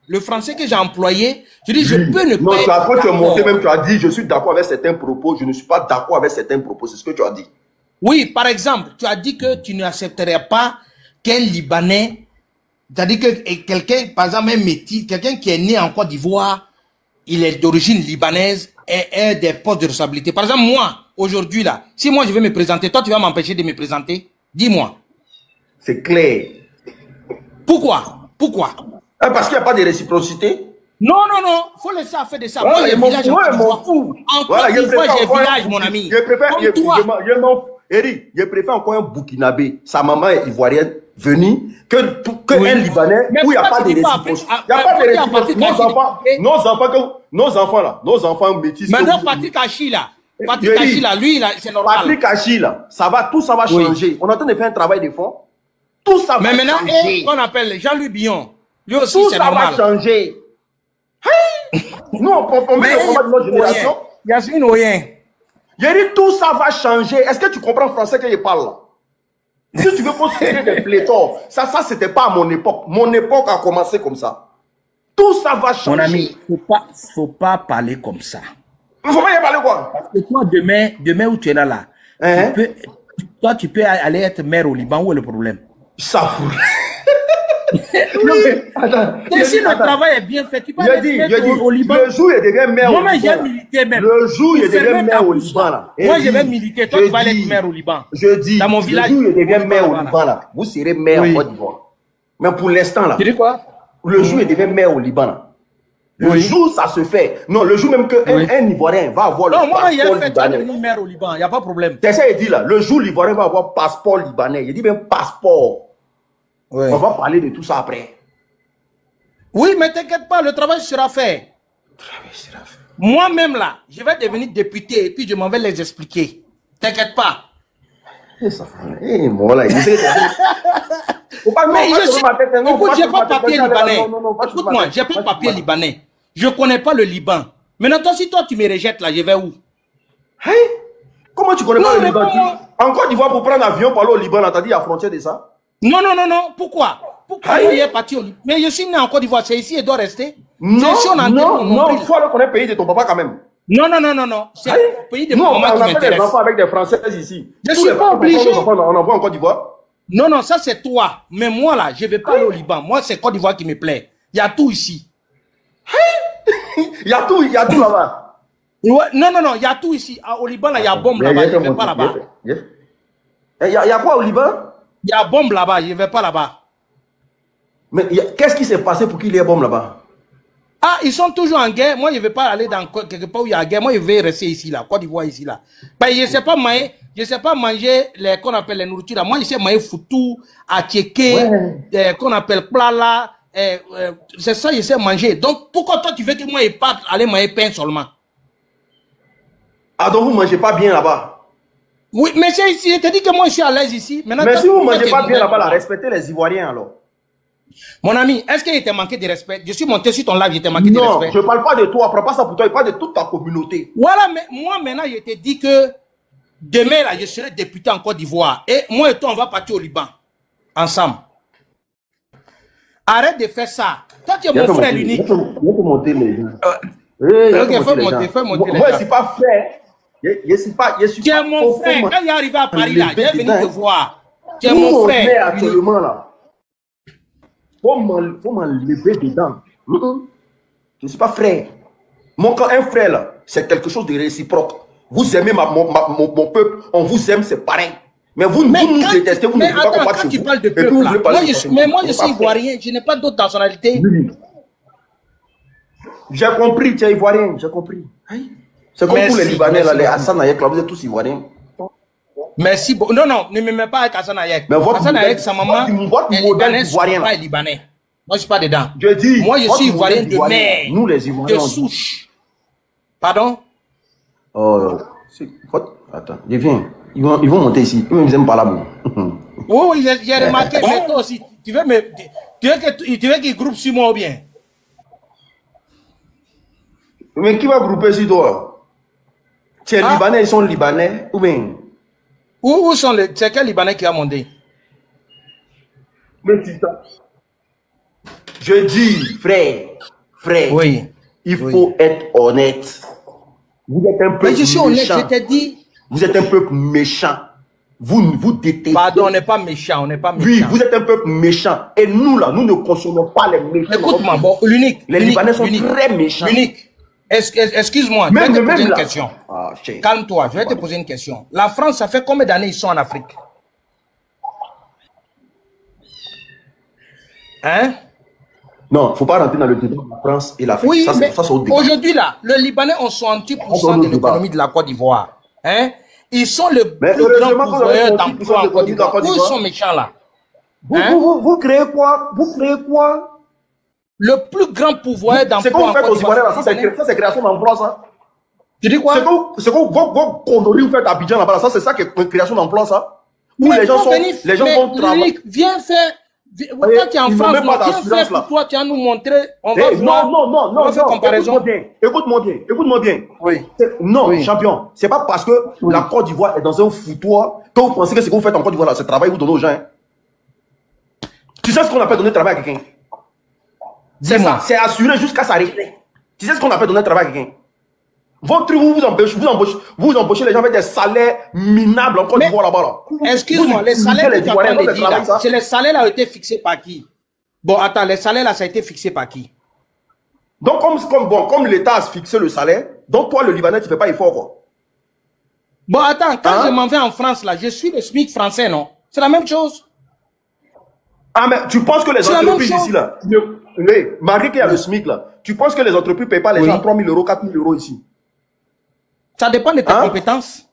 le français que j'ai employé, je dis, je peux ne Non, pas... quand tu es monté même, tu as dit, je suis d'accord avec certains propos, je ne suis pas d'accord avec certains propos, c'est ce que tu as dit. Oui, par exemple, tu as dit que tu n'accepterais pas qu'un Libanais, tu as dit que quelqu'un, par exemple, un métis, quelqu'un qui est né en Côte d'Ivoire, il est d'origine libanaise, et des postes de responsabilité. Par exemple, moi, aujourd'hui, là, si moi je vais me présenter, toi tu vas m'empêcher de me présenter? Dis-moi. C'est clair. Pourquoi? Pourquoi? Parce qu'il n'y a pas de réciprocité. Non, non, non, il faut laisser faire de ça. Voilà, moi, j'ai village en Côte d'Ivoire. En Côte d'Ivoire, j'ai village, mon ami. Je préfère, comme toi. Eric, je préfère encore un Burkinabé, sa maman est ivoirienne, venir, que un Libanais où il n'y a pas de réciprocité. Il n'y a pas de réciprocité. Nos enfants là, nos enfants métis. Maintenant, Patrick Hachi là, lui, c'est normal. Patrick Hachi là, tout ça va changer. On est en train de faire un travail de fond. Tout ça va changer. Mais maintenant, qu'on appelle Jean-Louis Billon, lui aussi, c'est Tout normal. ça va changer. Nous, on met le combat de notre génération. Yasmine Oyen. J'ai dit, tout ça va changer. Est-ce que tu comprends le français que je parle là? Si tu veux considérer des pléthores, ça c'était pas à mon époque. Mon époque a commencé comme ça. Tout ça va changer. Mon ami, faut pas parler comme ça. Il faut pas y parler quoi? Parce que toi, demain où tu es là, tu peux aller être maire au Liban. Où est le problème? Ça fout. Oui. Si le travail est bien fait, tu peux aller au Liban. Le jour il devient maire au Liban. Moi, j'ai milité même. Le jour il devient maire au Liban là. Moi, je vais militer. Toi, tu vas être maire au Liban. Je dis, dans mon village. Le jour il devient maire au Liban là. Vous serez maire en Côte d'Ivoire. Mais pour l'instant là. Tu dis quoi? Le jour il devient maire au Liban là. Le jour ça se fait. Non, le jour même qu'un Ivoirien va avoir le passeport libanais. Non, moi, il a fait devenir maire au Liban. Il n'y a pas de problème. C'est ça, il dit là. Le jour l'Ivoirien va avoir passeport libanais. Il dit même passeport. On va parler de tout ça après. Oui, mais t'inquiète pas, le travail sera fait. Moi-même là, je vais devenir député et puis je m'en vais les expliquer. T'inquiète pas. Moi là, mais écoute, j'ai pas papier libanais. Écoute-moi, j'ai pas papier libanais. Je connais pas le Liban. Maintenant, toi, si toi tu me rejettes là, je vais où? Comment tu connais pas le Liban? En Côte d'Ivoire, pour prendre l'avion pour aller au Liban, t'as dit à la frontière de ça? Non, non, non, non. Pourquoi? Pourquoi il est parti au Liban? Mais je suis né en Côte d'Ivoire, c'est ici et doit rester. Non, non, il faut aller connaître le pays de ton papa quand même. Non, non, non, non, non. C'est le pays de mon maman qui m'intéresse. On a fait des enfants avec des Françaises ici. Je suis pas obligé. On envoie en Côte d'Ivoire. Non, non, ça c'est toi. Mais moi là, je ne vais pas aller au Liban. Moi, c'est Côte d'Ivoire qui me plaît. Il y a tout ici. Il y a tout là-bas. Ouais, non, non, non, il y a tout ici. Au Liban, là, il y a bombe là-bas. Je ne vais pas là-bas. Il y a quoi au Liban? Il y a bombe là-bas. Je ne vais pas là-bas. Mais qu'est-ce qui s'est passé pour qu'il y ait bombe là-bas? Ah, ils sont toujours en guerre. Moi, je ne vais pas aller dans quelque part où il y a guerre. Moi, je vais rester ici, là. Côte d'Ivoire, ici, là. Ben, je ne sais pas manger les qu'on appelle les nourritures. Là. Moi, je sais manger foutou, attiéké, qu'on appelle plala. C'est ça, je sais manger. Donc, pourquoi toi, tu veux que moi, je parte aller manger pain seulement? Ah, donc vous ne mangez pas bien là-bas? Oui, mais je te dis que moi, je suis à l'aise ici. Maintenant, mais si vous ne mangez pas bien là-bas, respectez les Ivoiriens alors. Mon ami, est-ce qu'il t'a manqué de respect? Je suis monté sur ton live, il t'a manqué de respect. Non, je ne parle pas de toi, prends pas ça pour toi, je parle de toute ta communauté. Voilà, mais moi maintenant, je te dis que demain, là, je serai député en Côte d'Ivoire. Et moi et toi, on va partir au Liban. Ensemble. Arrête de faire ça. Toi, tu es mon frère unique. Il faut monter les gens. Ok, fais monter les gens. Moi, je ne suis pas frère. Je suis tu es mon frère. Quand il est arrivé à Paris, là, j'ai venu te voir. Tu es mon frère. Actuellement, là. Faut m'enlever dedans. Je ne suis pas frère. Un frère, là, c'est quelque chose de réciproque. Vous aimez mon peuple, on vous aime, c'est pareil. Mais vous nous détestez, vous ne voulez pas combattre quand tu parles de peuple, là, moi je suis ivoirien, je n'ai pas d'autre nationalité. J'ai compris, tu es ivoirien, j'ai compris. C'est comme pour les Libanais, là, les Hassan Ayek, là, vous êtes tous ivoiriens. Merci beaucoup. Non, non, ne me mets pas avec Hassan Ayek. Mais Hassan Ayek, sa maman, est libanais, ivoirien. Pas libanais. Moi, je ne suis pas dedans. Je dis, moi, je suis ivoirien de mère. Nous, les Ivoiriens. De souche. Pardon? Oh, attends, je viens. Ils vont monter ici. Eux, ils n'aiment pas là-bas. Oui, j'ai remarqué. Mais toi aussi, tu veux qu'ils groupent sur moi ou bien? Mais qui va grouper sur toi? Tu es Libanais, ils sont Libanais ou bien? Où sont les... C'est quel Libanais qui a monté? Mais c'est ça. Je dis, frère, frère, Oui. il faut être honnête. Vous êtes un peu Mais je suis honnête, méchant. je t'ai dit. Vous êtes un peuple méchant. Vous détestez. Pardon, on n'est pas méchant, on n'est pas méchant. Oui, vous êtes un peuple méchant. Et nous, là, nous ne consommons pas les méchants. Écoute-moi, bon, l'unique. Les Libanais sont très méchants. L'unique. Excuse-moi, je vais te poser une question. Ah, Calme-toi, je vais te poser une question. La France, ça fait combien d'années ils sont en Afrique? Hein? Non, il ne faut pas rentrer dans le débat de la France et l'Afrique. Oui, ça, mais aujourd'hui, là, le Libanais ont 68% de l'économie de la Côte d'Ivoire. Hein? Ils sont le plus grand pourvoyeur d'emploi en Côte d'Ivoire. Où ils sont méchants, là? Vous créez quoi? Vous créez quoi? Le plus grand pourvoyeur d'emploi. C'est quoi vous faites aux Ivoiriens là? Ça, c'est création d'emploi, ça. Tu dis quoi? C'est quoi vos conneries vous faites à Abidjan là-bas? Ça, c'est ça qui est création d'emploi, ça? Où les gens vont travailler. Viens faire. Toi, tu es en France, viens faire pour toi, tu vas nous montrer. On va voir. Non, comparaison. Écoute-moi bien. Oui. Non, champion, c'est pas parce que la Côte d'Ivoire est dans un foutoir que vous pensez que ce que vous faites en Côte d'Ivoire là, c'est travail que vous donnez aux gens. Hein. Tu sais ce qu'on appelle donner travail à quelqu'un? C'est ça, c'est assuré jusqu'à sa retraite. Tu sais ce qu'on appelle donner travail à quelqu'un? Votre truc, vous embauchez les gens avec des salaires minables en Côte d'Ivoire là-bas. Là. Excuse-moi, les salaires que tu as de dire là, c'est les salaires là ont été fixés par qui? Bon, attends, les salaires là, ça a été fixé par qui? Donc, comme l'État a fixé le salaire, donc toi, le Libanais, tu ne fais pas effort, quoi. Bon, attends, quand je m'en vais en France là, je suis le SMIC français, non? C'est la même chose. Ah, mais tu penses que les entreprises ici là, malgré qu'il y a le SMIC là, tu penses que les entreprises ne payent pas les gens 3 000 euros, 4 000 euros ici? Ça dépend de tes compétences.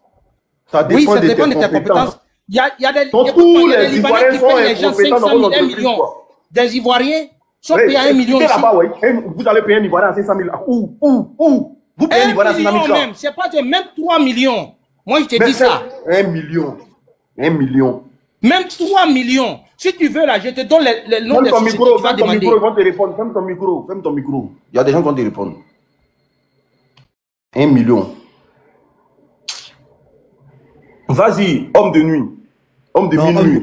Ça dépend de tes compétences. Il y a des Libanais qui payent les gens 500 000, 1 million. Des Ivoiriens sont payés à 1 million ici. Vous allez payer un Ivoirien à 500 000. Où? Vous payez un Ivoirien à 500 000 même. C'est pas même 3 millions. Moi, je te dis ça. 1 million. 1 million. Même 3 millions. Si tu veux là, je te donne les noms des sociétés que tu vas demander. Ferme ton micro. Il y a des gens qui vont te répondre. 1 million. Vas-y, homme de nuit. Homme de minuit.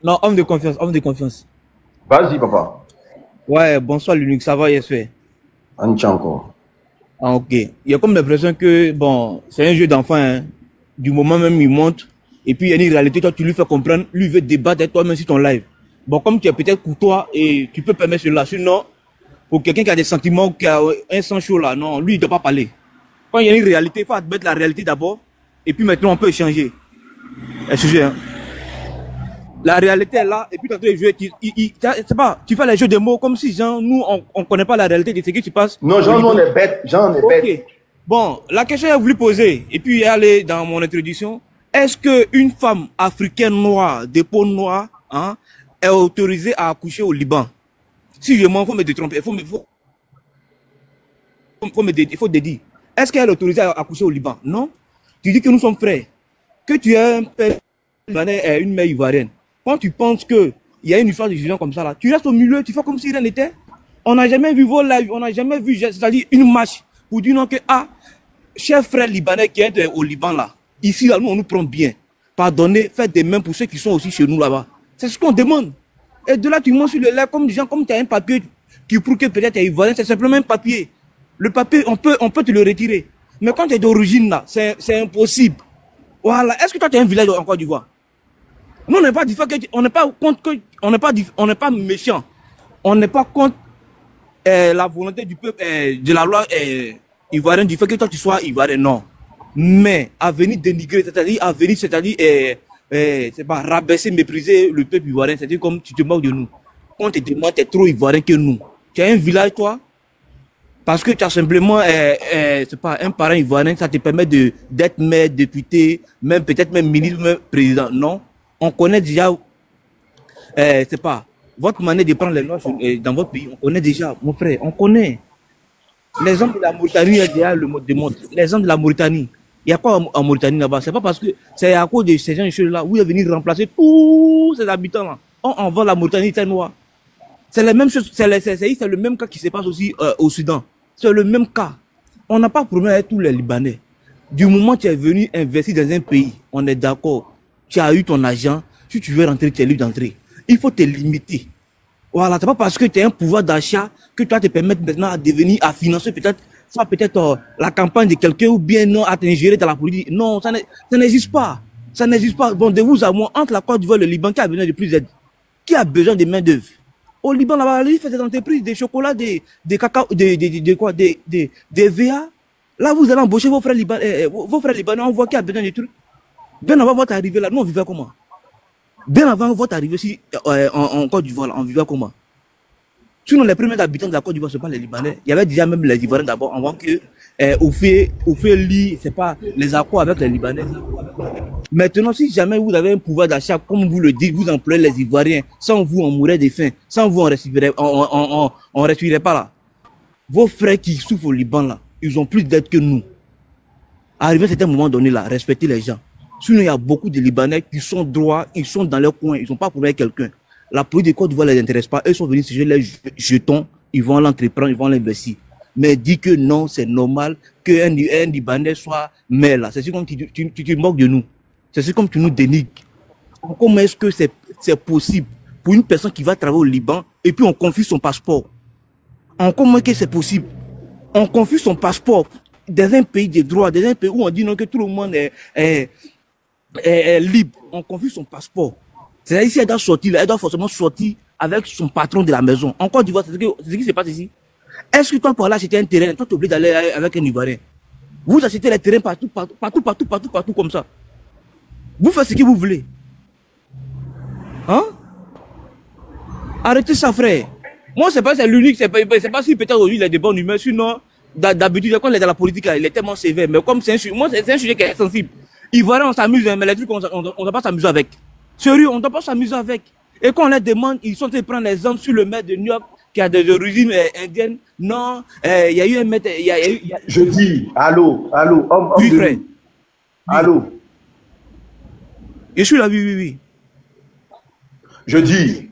Non, homme de confiance. Vas-y, papa. Ouais, bonsoir Linux, ça va, yes, fait. On tient encore. Ah, ok. Il y a comme l'impression que, bon, c'est un jeu d'enfant, hein. Du moment même il monte, et puis il y a une réalité, toi tu lui fais comprendre, lui veut débattre avec toi-même sur ton live. Bon, comme tu es peut-être courtois et tu peux permettre cela, sinon, pour quelqu'un qui a des sentiments, qui a un sang chaud là, non, lui il ne doit pas parler. Quand il y a une réalité, il faut admettre la réalité d'abord, et puis maintenant on peut échanger. Excusez, hein. La réalité est là, et puis quand tu joues, c'est pas, tu fais les jeux de mots comme si, genre, nous, on connaît pas la réalité de ce qui se passe. Non, genre, nous, on est bêtes. Ok. Bon, la question que j'ai voulu poser, et puis aller dans mon introduction, est-ce qu'une femme africaine noire, de peau noire, hein, est autorisée à accoucher au Liban? Si je mens, il faut me détromper, il faut te dire. Est-ce qu'elle est autorisée à accoucher au Liban? Non. Tu dis que nous sommes frères. Que tu es un père libanais et une mère ivoirienne. Quand tu penses qu'il y a une histoire de gens comme ça, là, tu restes au milieu, tu fais comme si rien n'était. On n'a jamais vu vos lives, on n'a jamais vu, c'est-à-dire une marche pour dire non que, ah, cher frère libanais qui est au Liban là, ici, là, nous, on nous prend bien. Pardonnez, faites des mains pour ceux qui sont aussi chez nous là-bas. C'est ce qu'on demande. Et de là, tu montes sur le live comme des gens, comme tu as un papier qui prouve que peut-être tu es ivoirien, c'est simplement un papier. Le papier, on peut te le retirer. Mais quand tu es d'origine là, c'est impossible. Voilà. Est-ce que toi, tu as un village en Côte d'Ivoire? Nous, on n'est pas différent, on n'est pas contre que, on n'est pas méchant. On n'est pas contre la volonté du peuple, de la loi ivoirienne, du fait que toi tu sois ivoirien, non. Mais à venir dénigrer, c'est-à-dire, c'est pas rabaisser, mépriser le peuple ivoirien, c'est-à-dire comme tu te moques de nous. On te demande, tu es trop ivoirien que nous. Tu as un village, toi, parce que tu as simplement, c'est pas un parent ivoirien, ça te permet d'être maire, député, même peut-être même ministre, même président. Non. On connaît déjà, c'est pas, votre manière de prendre les lois dans votre pays, on connaît déjà, mon frère, on connaît. Les hommes de la Mauritanie, il y a déjà le mot de monde. Les hommes de la Mauritanie, il y a quoi en Mauritanie là-bas? C'est pas parce que c'est à cause de ces gens-là où ils sont venus remplacer tous ces habitants-là. On envoie la Mauritanie, c'est noir. C'est la même chose, c'est le même cas qui se passe aussi au Soudan. C'est le même cas. On n'a pas de problème avec tous les Libanais. Du moment que tu es venu investir dans un pays, on est d'accord. Tu as eu ton argent, si tu veux rentrer, tu es libre d'entrer. Il faut te limiter. Voilà, c'est pas parce que tu as un pouvoir d'achat que tu vas te permettre maintenant à devenir, à financer peut-être, soit peut-être la campagne de quelqu'un ou bien non, à t'ingérer dans la politique. Non, ça n'existe pas. Ça n'existe pas. Bon, de vous à moi, entre la Côte d'Ivoire et le Liban, qui a besoin de plus d'aide? Qui a besoin de main-d'œuvre? Au Liban, là-bas, il fait des entreprises, des chocolats, des cacao, des VA. Là, vous allez embaucher vos frères libanais, on voit qui a besoin de trucs. Bien avant votre arrivée là, nous on vivait comment? Bien avant votre arrivée ici en Côte d'Ivoire, on vivait comment? Sinon, les premiers habitants de la Côte d'Ivoire, ce n'est pas les Libanais. Il y avait déjà même les Ivoiriens d'abord, avant que au fait c'est pas les accords avec les Libanais. Maintenant, si jamais vous avez un pouvoir d'achat, comme vous le dites, vous employez les Ivoiriens, sans vous, on mourrait de faim, sans vous, on respirait pas là. Vos frères qui souffrent au Liban là, ils ont plus d'aide que nous. Arrivé à un moment donné là, respectez les gens. Sinon, il y a beaucoup de Libanais qui sont droits, ils sont dans leur coin, ils n'ont pas problème avec quelqu'un. La politique de Côte d'Ivoire ne les intéresse pas. Eux sont venus se jeter les jetons, ils vont l'entreprendre, ils vont l'investir. Mais dis que non, c'est normal qu'un Libanais soit maire là. C'est comme tu te moques de nous. C'est comme tu nous dénigres. Comment est-ce que c'est possible pour une personne qui va travailler au Liban et puis on confie son passeport? Comment est-ce que c'est possible? On confie son passeport dans un pays de droit, dans un pays où on dit non que tout le monde est libre. On confie son passeport. C'est-à-dire si elle doit sortir, elle doit forcément sortir avec son patron de la maison. En Côte d'Ivoire, c'est ce qui se passe ici. Est-ce que toi, pour aller acheter un terrain, toi, tu es obligé d'aller avec un Ivoirien? Vous achetez les terrains partout, comme ça. Vous faites ce que vous voulez. Hein? Arrêtez ça, frère. Moi, c'est pas l'unique, c'est pas si peut-être aujourd'hui il est de bonne humeur, sinon, d'habitude, quand il est dans la politique, il est tellement sévère. Mais comme c'est un sujet qui est sensible. Ivoirien, on s'amuse, mais les trucs, on ne doit pas s'amuser avec. Sérieux, on ne doit pas s'amuser avec. Et quand on les demande, ils sont en train de prendre l'exemple sur le maire de New York qui a des origines indiennes. Non, il y a eu un maître. Je dis, allô, homme oui, frère. Oui. Allô. Je suis là, oui. Je dis,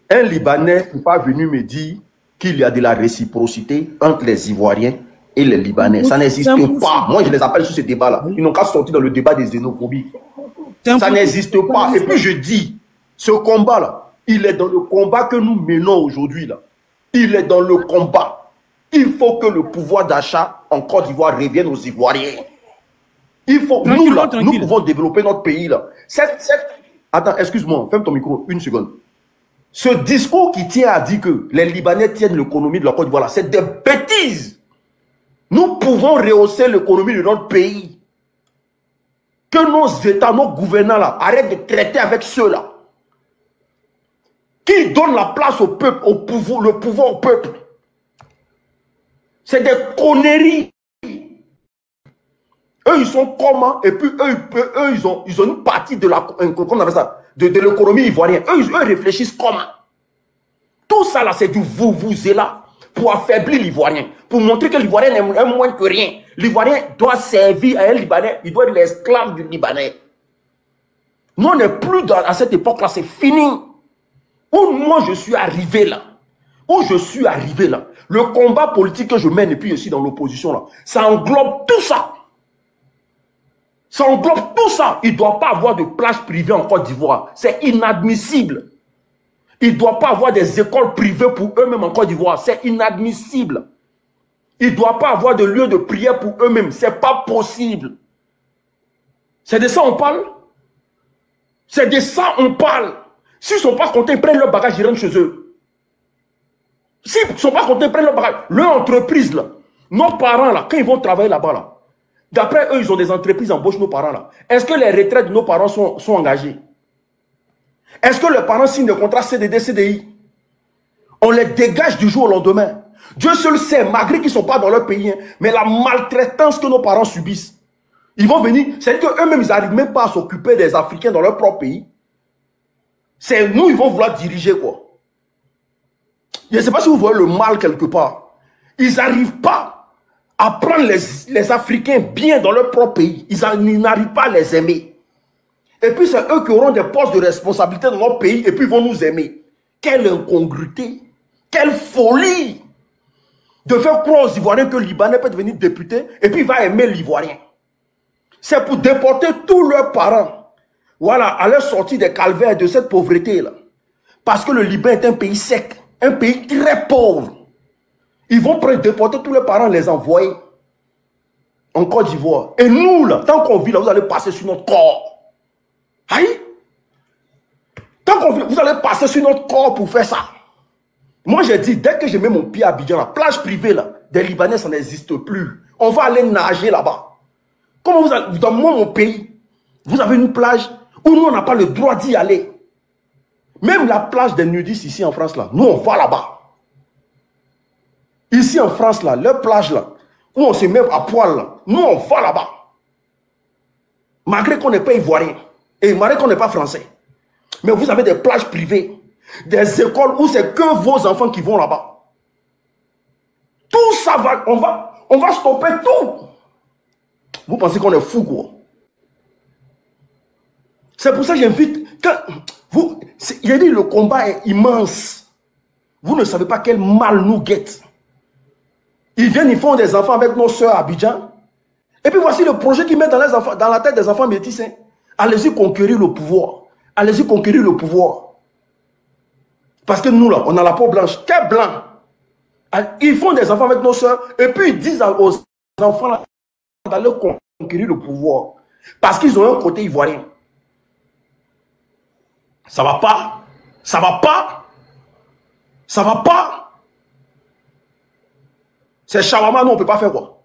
un Libanais n'est pas venu me dire qu'il y a de la réciprocité entre les Ivoiriens et les Libanais. Ça n'existe pas. Moi, je les appelle sur ce débat-là. Ils n'ont qu'à sortir dans le débat des xénophobies. Ça n'existe pas. Et puis je dis, ce combat-là, il est dans le combat que nous menons aujourd'hui. Il est dans le combat. Il faut que le pouvoir d'achat en Côte d'Ivoire revienne aux Ivoiriens. Il faut, nous pouvons développer notre pays. Là. Attends, excuse-moi, ferme ton micro, une seconde. Ce discours qui tient à dire que les Libanais tiennent l'économie de la Côte d'Ivoire, c'est des bêtises. Nous pouvons rehausser l'économie de notre pays. Que nos États, nos gouvernants là, arrêtent de traiter avec ceux-là qui donnent la place au peuple, le pouvoir au peuple. C'est des conneries. Eux, ils sont comment? Et puis eux, ils ont une partie de l'économie ivoirienne. Eux, réfléchissent comment? Tout ça là, c'est du vous là pour affaiblir l'Ivoirien, pour montrer que l'Ivoirien est moins que rien. L'Ivoirien doit servir à un Libanais, il doit être l'esclave du Libanais. Nous, on n'est plus à cette époque-là, c'est fini. Où moi, je suis arrivé là. Le combat politique que je mène et puis aussi dans l'opposition là, ça englobe tout ça. Il ne doit pas avoir de plage privée en Côte d'Ivoire. C'est inadmissible. Il ne doit pas avoir des écoles privées pour eux-mêmes en Côte d'Ivoire. C'est inadmissible. Il ne doit pas avoir de lieu de prière pour eux-mêmes. Ce n'est pas possible. C'est de ça on parle. S'ils ne sont pas contents, ils prennent leur bagage, ils rentrent chez eux. S'ils ne sont pas contents, ils prennent leur bagage. Leur entreprise, là, nos parents, là, quand ils vont travailler là-bas, là, d'après eux, ils ont des entreprises, embauchent nos parents, là. Est-ce que les retraites de nos parents sont engagées? Est-ce que les parents signent des contrats CDD, CDI? On les dégage du jour au lendemain. Dieu seul sait, malgré qu'ils ne sont pas dans leur pays, hein, mais la maltraitance que nos parents subissent. Ils vont venir, c'est-à-dire qu'eux-mêmes, ils n'arrivent même pas à s'occuper des Africains dans leur propre pays. C'est nous, ils vont vouloir diriger, quoi. Je ne sais pas si vous voyez le mal quelque part. Ils n'arrivent pas à prendre les Africains bien dans leur propre pays. Ils n'arrivent pas à les aimer. Et puis c'est eux qui auront des postes de responsabilité dans notre pays et puis ils vont nous aimer. Quelle incongruité, quelle folie de faire croire aux Ivoiriens que le Libanais peut devenir député et puis il va aimer l'Ivoirien. C'est pour déporter tous leurs parents, voilà, à leur sortie des calvaires de cette pauvreté-là. Parce que le Liban est un pays sec, un pays très pauvre. Ils vont déporter tous les parents, les envoyer en Côte d'Ivoire. Et nous, là, tant qu'on vit là, vous allez passer sur notre corps. Aïe. Tant qu'on vit, vous allez passer sur notre corps pour faire ça. Moi, j'ai dit, dès que je mets mon pied à Abidjan, la plage privée, là, des Libanais, ça n'existe plus. On va aller nager là-bas. Comment vous allez, dans mon pays, vous avez une plage où nous, on n'a pas le droit d'y aller. Même la plage des nudistes ici en France, là, nous, on va là-bas. Ici en France, là, leur plage, là, où on se met à poil, là, nous, on va là-bas. Malgré qu'on n'est pas ivoirien et malgré qu'on n'est pas français. Mais vous avez des plages privées, des écoles où c'est que vos enfants qui vont là-bas. Tout ça va, on va stopper tout. Vous pensez qu'on est fou, quoi? C'est pour ça que j'invite, j'ai dit le combat est immense. Vous ne savez pas quel mal nous guette. Ils viennent, ils font des enfants avec nos soeurs à Abidjan. Et puis voici le projet qu'ils mettent dans la tête des enfants métis. Hein. Allez-y conquérir le pouvoir. Allez-y conquérir le pouvoir. Parce que nous là, on a la peau blanche. Quel blanc? Ils font des enfants avec nos soeurs. Et puis ils disent aux enfants là, d'aller conquérir le pouvoir. Parce qu'ils ont un côté ivoirien. Ça va pas. Ça va pas. Ça va pas. C'est shawarma, nous on peut pas faire quoi.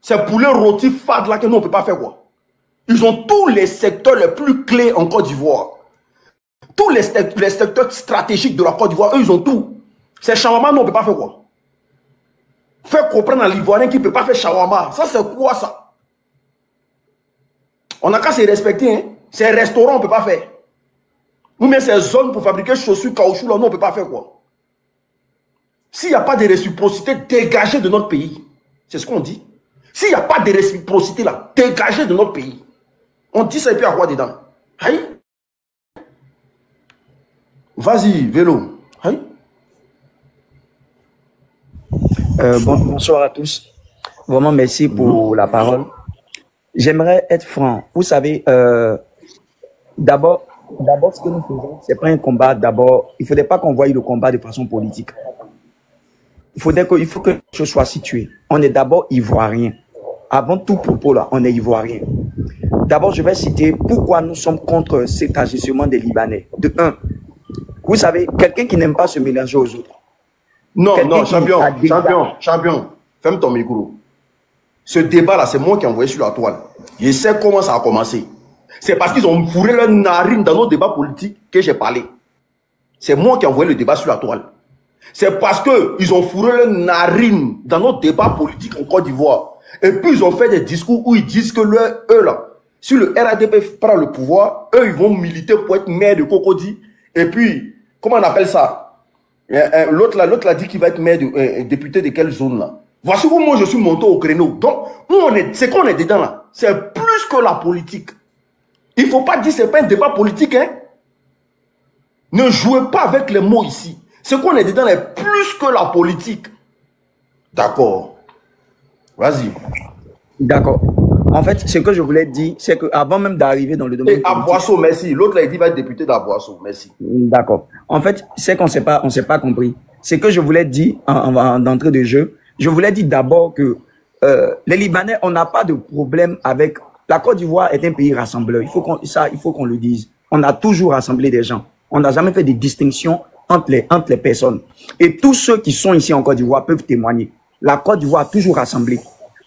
C'est poulet rôti fade là que nous on peut pas faire quoi. Ils ont tous les secteurs les plus clés en Côte d'Ivoire. Tous les secteurs stratégiques de la Côte d'Ivoire, eux ils ont tout. C'est shawarma, nous on peut pas faire quoi. Faire comprendre à l'Ivoirien qu'il ne peut pas faire shawarma. Ça c'est quoi ça? On n'a qu'à se respecter. Hein? Ces restaurants on peut pas faire. Ou bien ces zones pour fabriquer chaussures, caoutchouc là, nous on peut pas faire quoi. S'il n'y a pas de réciprocité, dégagez de notre pays. C'est ce qu'on dit. S'il n'y a pas de réciprocité là, dégagez de notre pays. On dit ça et puis à quoi dedans? Aïe. Vas-y, vélo. Aïe. Bonsoir à tous. Vraiment merci pour la parole. J'aimerais être franc. Vous savez, d'abord, ce que nous faisons, c'est pas un combat. D'abord, il ne faudrait pas qu'on voie le combat de façon politique. Il faut que les choses soient situées. On est d'abord ivoirien. Avant tout propos là, on est ivoirien. D'abord, je vais citer pourquoi nous sommes contre cet agissement des Libanais. De un, vous savez, quelqu'un qui n'aime pas se mélanger aux autres. Non, champion, ferme ton micro. Ce débat là, c'est moi qui ai envoyé sur la toile. Je sais comment ça a commencé. C'est parce qu'ils ont fourré leur narine dans nos débats politiques que j'ai parlé. C'est moi qui ai envoyé le débat sur la toile. C'est parce qu'ils ont fourré leur narine dans nos débats politiques en Côte d'Ivoire. Et puis ils ont fait des discours où ils disent que eux là, si le RADP prend le pouvoir, eux ils vont militer pour être maire de Cocody. Et puis, comment on appelle ça? L'autre là dit qu'il va être maire député de quelle zone là? Voici où moi je suis monté au créneau. Donc, c'est qu'on est dedans là. C'est plus que la politique. Il ne faut pas dire que ce n'est pas un débat politique. Hein? Ne jouez pas avec les mots ici. Ce qu'on est dedans est plus que la politique. D'accord. Vas-y. D'accord. En fait, ce que je voulais dire, c'est qu'avant même d'arriver dans le domaine politique... Aboisseau, merci. L'autre, il dit qu'il va être député d'Aboisseau. Merci. D'accord. En fait, c'est qu'on ne s'est pas compris. Ce que je voulais dire d'entrée de jeu, je voulais dire d'abord que les Libanais, on n'a pas de problème avec... La Côte d'Ivoire est un pays rassembleur. Il faut qu'on le dise. On a toujours rassemblé des gens. On n'a jamais fait de distinction entre les personnes. Et tous ceux qui sont ici en Côte d'Ivoire peuvent témoigner. La Côte d'Ivoire a toujours rassemblé.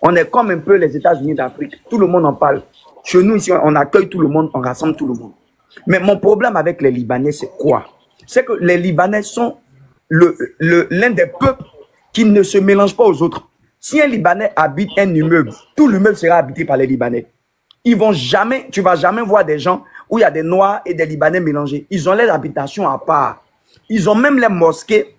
On est comme un peu les États-Unis d'Afrique. Tout le monde en parle. Chez nous, ici, on accueille tout le monde, on rassemble tout le monde. Mais mon problème avec les Libanais, c'est quoi? C'est que les Libanais sont l'un des peuples qui ne se mélangent pas aux autres. Si un Libanais habite un immeuble, tout l'immeuble sera habité par les Libanais. Tu vas jamais voir des gens où il y a des Noirs et des Libanais mélangés. Ils ont les habitations à part. Ils ont même les mosquées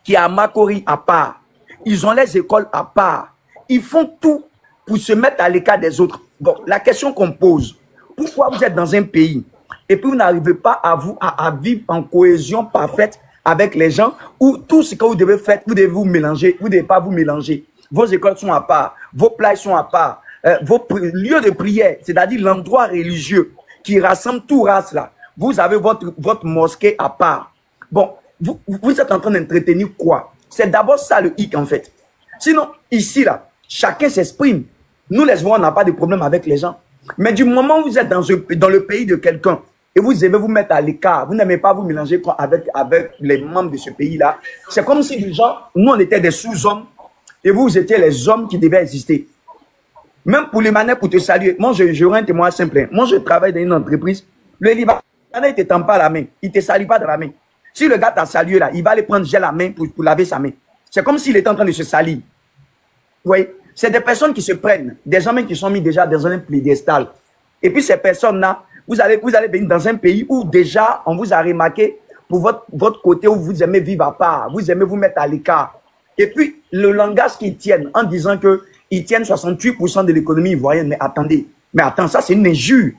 qui est à Makori à part. Ils ont les écoles à part. Ils font tout pour se mettre à l'écart des autres. Bon, la question qu'on pose, pourquoi vous êtes dans un pays et puis vous n'arrivez pas à vivre en cohésion parfaite avec les gens où tout ce que vous devez faire, vous devez vous mélanger, vous ne devez pas vous mélanger. Vos écoles sont à part, vos plages sont à part, vos lieux de prière, c'est-à-dire l'endroit religieux qui rassemble tout race là. Vous avez votre mosquée à part. Bon, vous êtes en train d'entretenir quoi? C'est d'abord ça le hic en fait. Sinon, ici, là, chacun s'exprime. Nous, les Ivoiriens, on n'a pas de problème avec les gens. Mais du moment où vous êtes dans le pays de quelqu'un et vous aimez vous mettre à l'écart, vous n'aimez pas vous mélanger avec les membres de ce pays-là, c'est comme si, du genre, nous, on était des sous-hommes et vous étiez les hommes qui devaient exister. Même pour les manets, pour te saluer. Moi, je rends un témoin simple. Moi, je travaille dans une entreprise. Le Libanais, il ne te tend pas la main. Il ne te salue pas de la main. Si le gars t'a salué là, il va aller prendre gel la main pour laver sa main. C'est comme s'il était en train de se salir. Vous voyez? C'est des personnes qui se prennent, des hommes qui sont mis déjà dans un piédestal. Et puis ces personnes-là, vous allez venir dans un pays où déjà on vous a remarqué pour votre côté où vous aimez vivre à part, vous aimez vous mettre à l'écart. Et puis le langage qu'ils tiennent en disant que ils tiennent 68% de l'économie ivoirienne. Mais attendez, ça c'est une injure.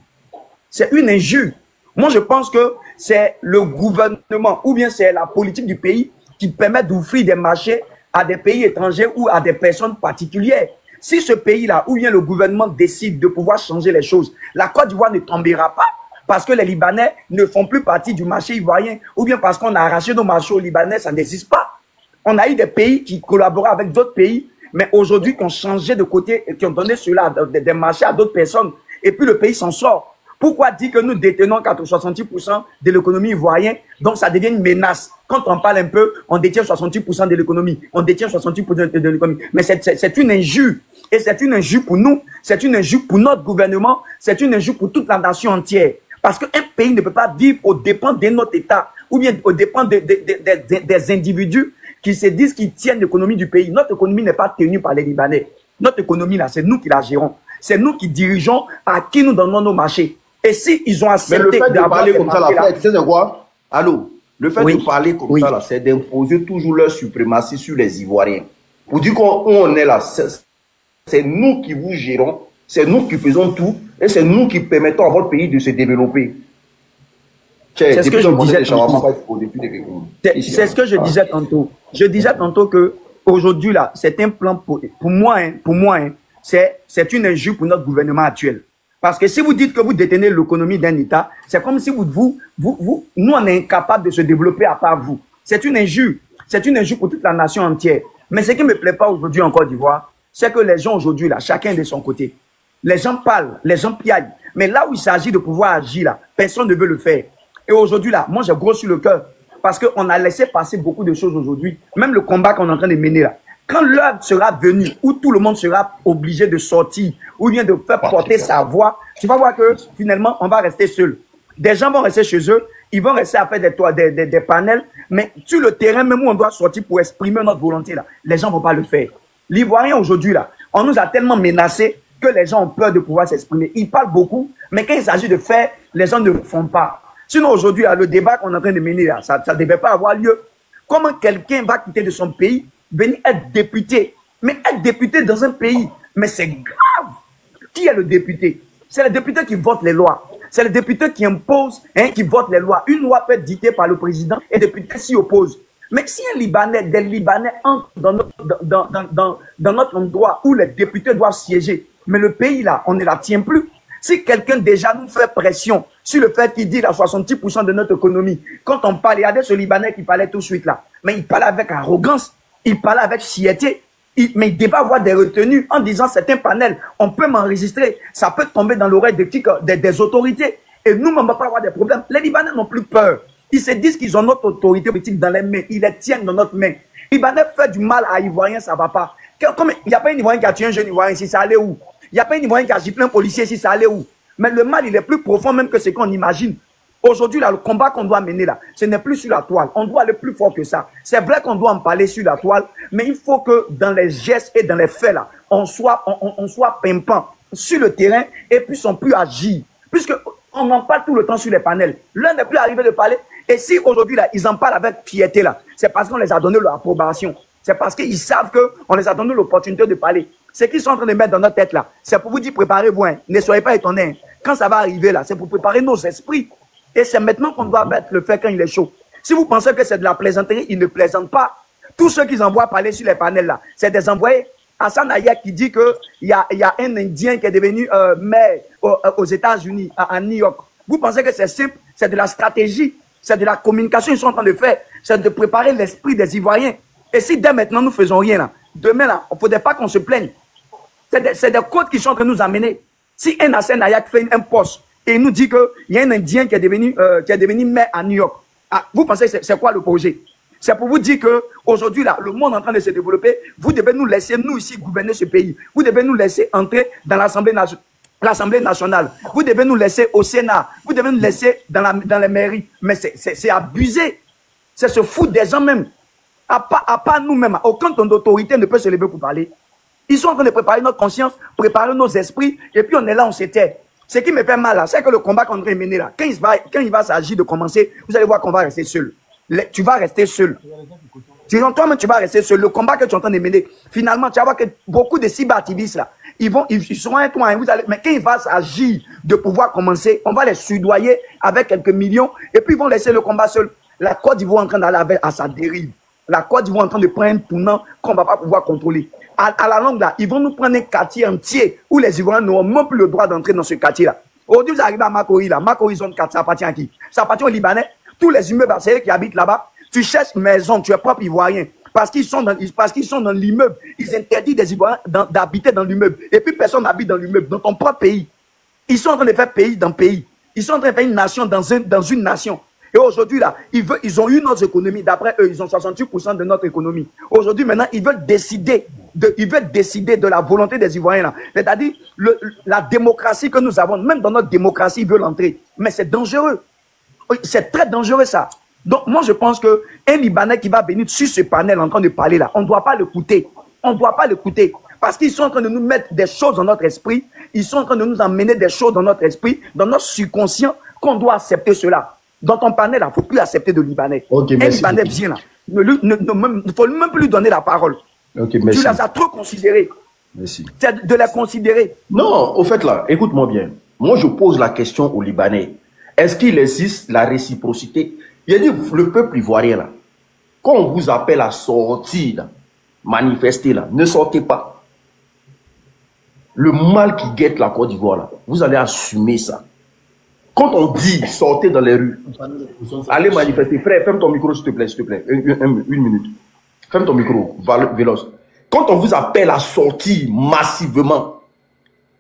C'est une injure. Moi je pense que c'est le gouvernement ou bien c'est la politique du pays qui permet d'ouvrir des marchés à des pays étrangers ou à des personnes particulières. Si ce pays-là, ou bien le gouvernement décide de pouvoir changer les choses, la Côte d'Ivoire ne tombera pas parce que les Libanais ne font plus partie du marché ivoirien ou bien parce qu'on a arraché nos marchés aux Libanais, ça n'existe pas. On a eu des pays qui collaboraient avec d'autres pays, mais aujourd'hui qui ont changé de côté et qui ont donné cela, des marchés à d'autres personnes et puis le pays s'en sort. Pourquoi dire que nous détenons 70% de l'économie ivoirienne, donc ça devient une menace. Quand on parle un peu, on détient 68% de l'économie. On détient 68% de l'économie. Mais c'est une injure. Et c'est une injure pour nous. C'est une injure pour notre gouvernement. C'est une injure pour toute la nation entière. Parce qu'un pays ne peut pas vivre aux dépens de notre État ou bien aux dépens des individus qui se disent qu'ils tiennent l'économie du pays. Notre économie n'est pas tenue par les Libanais. Notre économie, là, c'est nous qui la gérons. C'est nous qui dirigeons à qui nous donnons nos marchés. Et si ils ont accepté mais le fait de parler comme ça, là, tu sais quoi? Allô? Le fait de parler comme ça, là, c'est d'imposer toujours leur suprématie sur les Ivoiriens. Pour dire qu'on est là, c'est nous qui vous gérons, c'est nous qui faisons tout, et c'est nous qui permettons à votre pays de se développer. C'est ce que je disais tantôt. C'est ce que je disais tantôt. Je disais tantôt que aujourd'hui là, c'est un plan pour moi, c'est une injure pour notre gouvernement actuel. Parce que si vous dites que vous détenez l'économie d'un État, c'est comme si nous, on est incapable de se développer à part vous. C'est une injure. C'est une injure pour toute la nation entière. Mais ce qui ne me plaît pas aujourd'hui en Côte d'Ivoire, c'est que les gens aujourd'hui, là, chacun de son côté, les gens parlent, les gens piaillent. Mais là où il s'agit de pouvoir agir, là, personne ne veut le faire. Et aujourd'hui, là, moi, j'ai gros sur le cœur. Parce qu'on a laissé passer beaucoup de choses aujourd'hui. Même le combat qu'on est en train de mener, là. Quand l'heure sera venue où tout le monde sera obligé de sortir ou bien de faire porter sa voix, tu vas voir que finalement, on va rester seul. Des gens vont rester chez eux, ils vont rester à faire des panels, mais sur le terrain, même où on doit sortir pour exprimer notre volonté, là, les gens ne vont pas le faire. L'Ivoirien aujourd'hui, là, on nous a tellement menacés que les gens ont peur de pouvoir s'exprimer. Ils parlent beaucoup, mais quand il s'agit de faire, les gens ne le font pas. Sinon, aujourd'hui, le débat qu'on est en train de mener, là, ça ne devait pas avoir lieu. Comment quelqu'un va quitter de son pays, venir être député? Mais être député dans un pays, mais c'est grave. Qui est le député? C'est le député qui vote les lois. C'est le député qui impose, qui vote les lois. Une loi peut être dictée par le président et le député s'y oppose. Mais si un Libanais, des Libanais entrent dans notre endroit où les députés doivent siéger, mais le pays là, on ne la tient plus. Si quelqu'un déjà nous fait pression sur le fait qu'il dit la 70% de notre économie, quand on parle, il y a ce Libanais qui parlait tout de suite là, mais il parlait avec arrogance, il parlait avec fierté, mais il devait avoir des retenues en disant c'est un panel, on peut m'enregistrer, ça peut tomber dans l'oreille des autorités, et nous, on ne va pas avoir des problèmes. Les Libanais n'ont plus peur. Ils se disent qu'ils ont notre autorité politique dans les mains, ils les tiennent dans notre main. Libanais fait du mal à Ivoiriens, ça ne va pas. Comme il n'y a pas un Ivoirien qui a tué un jeune Ivoirien ici, ça allait où? Il n'y a pas un Ivoirien qui a giflé un policier ici, ça allait où? Mais le mal, il est plus profond même que ce qu'on imagine. Aujourd'hui, là, le combat qu'on doit mener, là, ce n'est plus sur la toile. On doit aller plus fort que ça. C'est vrai qu'on doit en parler sur la toile, mais il faut que dans les gestes et dans les faits, là, on soit pimpant sur le terrain et puis on peut agir. Puisque on en parle tout le temps sur les panels. L'un n'est plus arrivé de parler. Et si aujourd'hui, là, ils en parlent avec fierté, là, c'est parce qu'on les a donné leur approbation. C'est parce qu'ils savent qu'on les a donné l'opportunité de parler. Ce qu'ils sont en train de mettre dans notre tête, là, c'est pour vous dire, préparez-vous, hein. Ne soyez pas étonnés. Quand ça va arriver, là, c'est pour préparer nos esprits. Et c'est maintenant qu'on doit le faire quand il est chaud. Si vous pensez que c'est de la plaisanterie, ils ne plaisantent pas. Tous ceux qu'ils envoient parler sur les panels, là, c'est des envoyés. Hassan Ayek qui dit qu'il y a un Indien qui est devenu maire aux États-Unis, à New York. Vous pensez que c'est simple? C'est de la stratégie. C'est de la communication qu'ils sont en train de faire. C'est de préparer l'esprit des Ivoiriens. Et si dès maintenant nous faisons rien là, demain là, il ne faudrait pas qu'on se plaigne. C'est des codes qui sont en train de nous amener. Si un Hassan Ayak fait un poste et il nous dit qu'il y a un Indien qui est devenu maire à New York, ah, vous pensez que c'est quoi le projet? C'est pour vous dire qu'aujourd'hui, là, le monde est en train de se développer. Vous devez nous laisser, nous ici, gouverner ce pays. Vous devez nous laisser entrer dans l'Assemblée nationale. Vous devez nous laisser au Sénat. Vous devez nous laisser dans les mairies. Mais c'est abusé. C'est se foutre des gens même. À part nous-mêmes. Aucun ton d'autorité ne peut se lever pour parler. Ils sont en train de préparer notre conscience, préparer nos esprits. Et puis on est là, on se tait. Ce qui me fait mal là, c'est que le combat qu'on est en train de mener là, quand il va s'agir de commencer, vous allez voir qu'on va rester seul. Tu vas rester seul. Toi-même, tu vas rester seul. Le combat que tu es en train de mener, finalement, tu vas voir que beaucoup de cyberactivistes là, ils seront un toi, mais quand il va s'agir de pouvoir commencer, on va les soudoyer avec quelques millions et puis ils vont laisser le combat seul. La Côte d'Ivoire est en train d'aller à sa dérive. La Côte d'Ivoire est en train de prendre un tournant qu'on ne va pas pouvoir contrôler. À la longue, là, ils vont nous prendre un quartier entier où les Ivoiriens n'auront même plus le droit d'entrer dans ce quartier-là. Aujourd'hui, vous arrivez à Makori, là. Makori, zone 4, ça appartient à qui? Ça appartient aux Libanais. Tous les immeubles, c'est eux qui habitent là-bas. Tu cherches maison, tu es propre Ivoirien. Parce qu'ils sont dans l'immeuble. Ils interdisent des Ivoiriens d'habiter dans l'immeuble. Et puis personne n'habite dans l'immeuble, dans ton propre pays. Ils sont en train de faire pays dans pays. Ils sont en train de faire une nation dans une nation. Et aujourd'hui, là, ils ont eu notre économie. D'après eux, ils ont 68% de notre économie. Aujourd'hui, maintenant, ils veulent décider de la volonté des Ivoiriens. C'est-à-dire, la démocratie que nous avons, même dans notre démocratie, ils veulent entrer. Mais c'est dangereux. C'est très dangereux, ça. Donc, moi, je pense qu'un Libanais qui va venir sur ce panel en train de parler là, on ne doit pas l'écouter. On ne doit pas l'écouter. Parce qu'ils sont en train de nous mettre des choses dans notre esprit. Ils sont en train de nous emmener des choses dans notre esprit, dans notre subconscient, qu'on doit accepter cela. Dans ton panel, il ne faut plus accepter de Libanais. Okay, un Libanais vient là. Il ne faut même plus lui donner la parole. Okay, merci. Tu les as trop considérés. Merci. C'est de les considérer. Non, au fait là, écoute-moi bien. Moi, je pose la question aux Libanais. Est-ce qu'il existe la réciprocité? Il y a dit, le peuple ivoirien là, quand on vous appelle à sortir, là, manifester là, ne sortez pas. Le mal qui guette la Côte d'Ivoire là, vous allez assumer ça. Quand on dit sortez dans les rues, allez manifester. Frère, ferme ton micro s'il te plaît, une minute. Ferme ton micro, véloce. Quand on vous appelle à sortir massivement,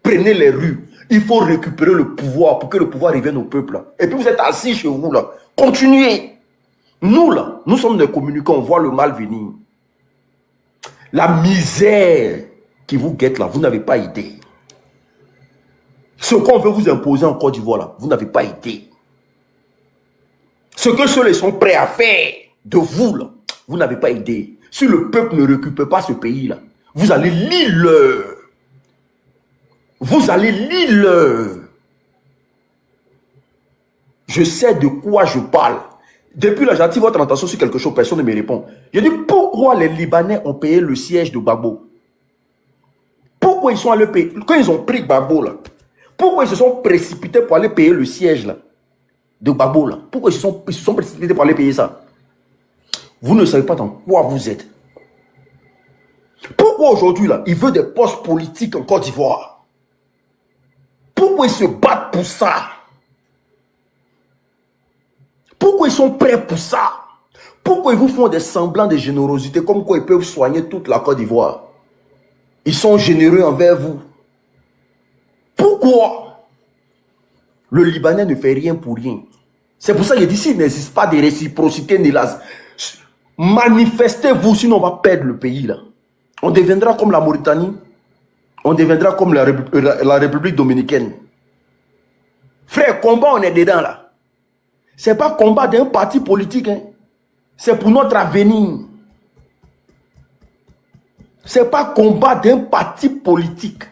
prenez les rues. Il faut récupérer le pouvoir pour que le pouvoir revienne au peuple. Là. Et puis vous êtes assis chez vous là. Continuez. Nous là, nous sommes des communicants, on voit le mal venir. La misère qui vous guette là, vous n'avez pas idée. Ce qu'on veut vous imposer en Côte d'Ivoire là, vous n'avez pas idée. Ce que ceux-là sont prêts à faire de vous là, vous n'avez pas idée. Si le peuple ne récupère pas ce pays là, vous allez l'île. Vous allez l'île. Je sais de quoi je parle. Depuis là, j'attire votre attention sur quelque chose, personne ne me répond. Je dis, pourquoi les Libanais ont payé le siège de Gbagbo? Pourquoi ils sont allés payer? Quand ils ont pris Gbagbo là, pourquoi ils se sont précipités pour aller payer le siège là, de Gbagbo là? Pourquoi ils se sont précipités pour aller payer ça? Vous ne savez pas dans quoi vous êtes. Pourquoi aujourd'hui là, ils veulent des postes politiques en Côte d'Ivoire? Pourquoi ils se battent pour ça? Pourquoi ils sont prêts pour ça? Pourquoi ils vous font des semblants de générosité comme quoi ils peuvent soigner toute la Côte d'Ivoire? Ils sont généreux envers vous. Pourquoi? Le Libanais ne fait rien pour rien. C'est pour ça que d'ici, il n'existe pas de réciprocité ni là. Manifestez-vous, sinon on va perdre le pays là. On deviendra comme la Mauritanie. On deviendra comme la République dominicaine. Frère, combat, on est dedans là. Ce n'est pas combat d'un parti politique. Hein. C'est pour notre avenir. Ce n'est pas combat d'un parti politique.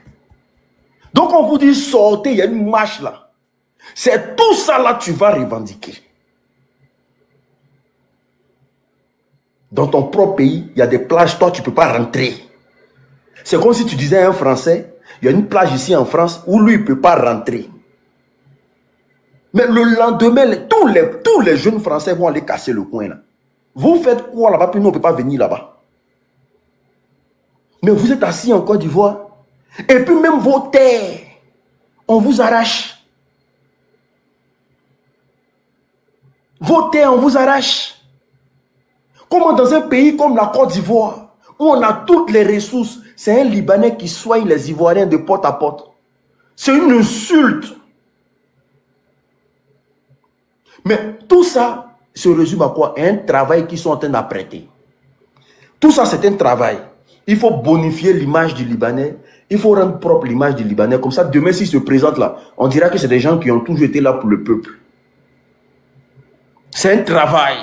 Donc on vous dit sortez, il y a une marche là. C'est tout ça là que tu vas revendiquer. Dans ton propre pays, il y a des plages, toi tu ne peux pas rentrer. C'est comme si tu disais à un Français, il y a une plage ici en France où lui il ne peut pas rentrer. Mais le lendemain, tous les jeunes Français vont aller casser le coin là. Vous faites quoi là-bas, puis nous on ne peut pas venir là-bas. Mais vous êtes assis en Côte d'Ivoire. Et puis même vos terres, on vous arrache. Vos terres, on vous arrache. Comment dans un pays comme la Côte d'Ivoire, où on a toutes les ressources, c'est un Libanais qui soigne les Ivoiriens de porte à porte. C'est une insulte. Mais tout ça se résume à quoi? Un travail qu'ils sont en train d'apprêter. Tout ça, c'est un travail. Il faut bonifier l'image du Libanais. Il faut rendre propre l'image du Libanais. Comme ça, demain, s'ils se présentent là, on dira que c'est des gens qui ont toujours été là pour le peuple. C'est un travail.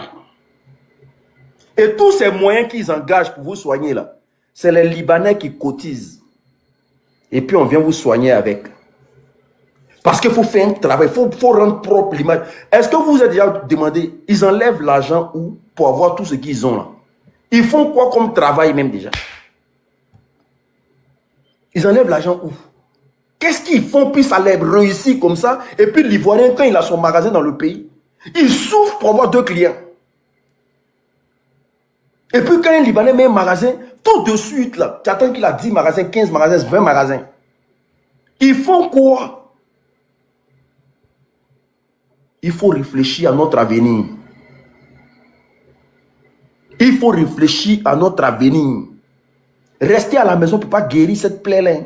Et tous ces moyens qu'ils engagent pour vous soigner là, c'est les Libanais qui cotisent. Et puis, on vient vous soigner avec. Parce qu'il faut faire un travail. Il faut rendre propre l'image. Est-ce que vous vous êtes déjà demandé, ils enlèvent l'argent où pour avoir tout ce qu'ils ont là? Ils font quoi comme travail même déjà? Ils enlèvent l'argent où? Qu'est-ce qu'ils font puis ça les réussit comme ça? Et puis l'Ivoirien, quand il a son magasin dans le pays, il souffre pour avoir 2 clients. Et puis quand un Libanais met un magasin, tout de suite là, tu attends qu'il a 10 magasins, 15 magasins, 20 magasins. Ils font quoi? Il faut réfléchir à notre avenir. Il faut réfléchir à notre avenir. Rester à la maison pour ne pas guérir cette plaie-là.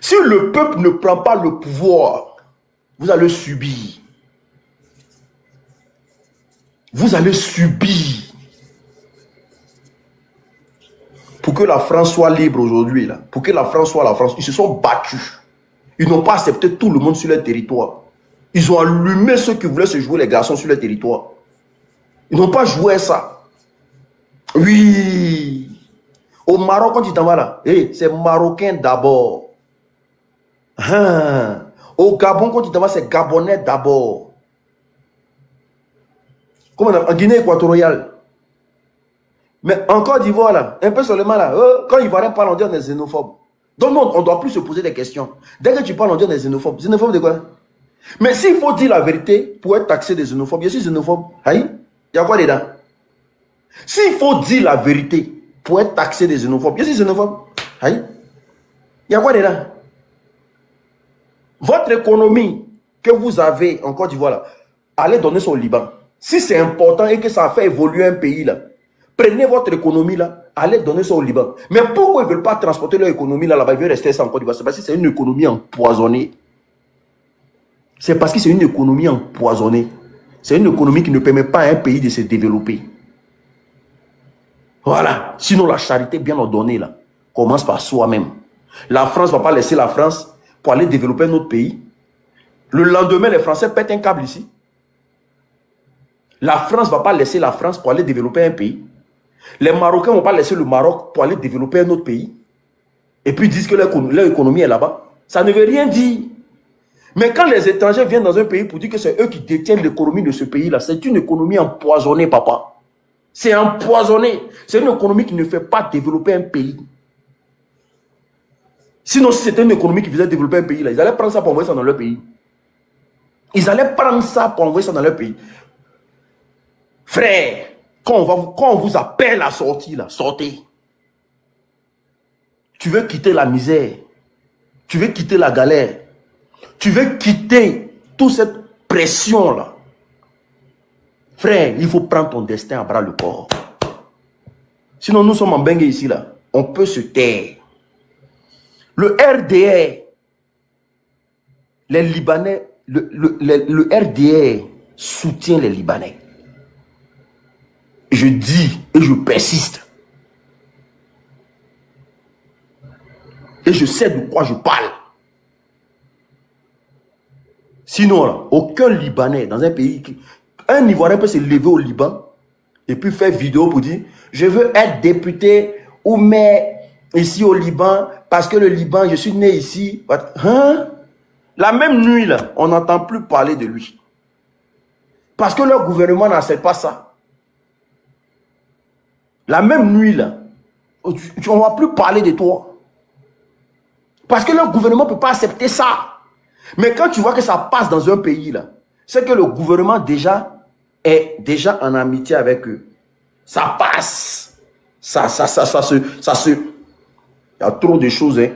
Si le peuple ne prend pas le pouvoir, vous allez subir. Vous allez subir. Pour que la France soit libre aujourd'hui, pour que la France soit la France, ils se sont battus. Ils n'ont pas accepté tout le monde sur leur territoire. Ils ont allumé ceux qui voulaient se jouer les garçons sur leur territoire. Ils n'ont pas joué ça. Oui. Au Maroc, quand tu t'en vas là, c'est Marocain d'abord. Au Gabon, quand tu t'en vas, c'est Gabonais d'abord. Comme en Guinée équatoriale. Mais en Côte d'Ivoire, là, un peu seulement là, quand Ivoiriens parlent, on dit on est xénophobe. Donc non, on ne doit plus se poser des questions. Dès que tu parles, on dit on est xénophobe. Xénophobe de quoi? Mais s'il faut dire la vérité pour être taxé de xénophobe, je suis xénophobe. Aïe, il y a quoi dedans? S'il faut dire la vérité pour être taxé de xénophobe, je suis xénophobe. Aïe, il y a quoi dedans? Votre économie que vous avez en Côte d'Ivoire, là, allez donner ça au Liban. Si c'est important et que ça fait évoluer un pays, là, prenez votre économie là, allez donner ça au Liban. Mais pourquoi ils ne veulent pas transporter leur économie là-bas? Ils veulent rester ça en Côte d'Ivoire. C'est parce que c'est une économie empoisonnée. C'est parce que c'est une économie empoisonnée. C'est une économie qui ne permet pas à un pays de se développer. Voilà. Sinon, la charité bien ordonnée là, commence par soi-même. La France ne va pas laisser la France pour aller développer un autre pays. Le lendemain, les Français pètent un câble ici. La France ne va pas laisser la France pour aller développer un pays. Les Marocains ne vont pas laisser le Maroc pour aller développer un autre pays. Et puis disent que leur économie est là-bas. Ça ne veut rien dire. Mais quand les étrangers viennent dans un pays pour dire que c'est eux qui détiennent l'économie de ce pays-là, c'est une économie empoisonnée, papa. C'est empoisonné. C'est une économie qui ne fait pas développer un pays. Sinon, si c'était une économie qui faisait développer un pays, là, ils allaient prendre ça pour envoyer ça dans leur pays. Ils allaient prendre ça pour envoyer ça dans leur pays. Frère, quand on vous appelle à sortir, là, sortez. Tu veux quitter la misère. Tu veux quitter la galère. Tu veux quitter toute cette pression-là. Frère, il faut prendre ton destin à bras le corps. Sinon, nous sommes en bengue ici, là. On peut se taire. Le RDR, les Libanais, le RDR soutient les Libanais. Je dis et je persiste. Et je sais de quoi je parle. Sinon, là, aucun Libanais dans un pays... Un Ivoirien peut se lever au Liban et puis faire vidéo pour dire « Je veux être député ou maire ici au Liban parce que le Liban, je suis né ici. » Hein? La même nuit, là, on n'entend plus parler de lui. Parce que leur gouvernement n'accepte pas ça. La même nuit, là, on ne va plus parler de toi. Parce que leur gouvernement ne peut pas accepter ça. Mais quand tu vois que ça passe dans un pays, là, c'est que le gouvernement est déjà en amitié avec eux. Ça passe. Ça se... Il y a trop de choses, hein.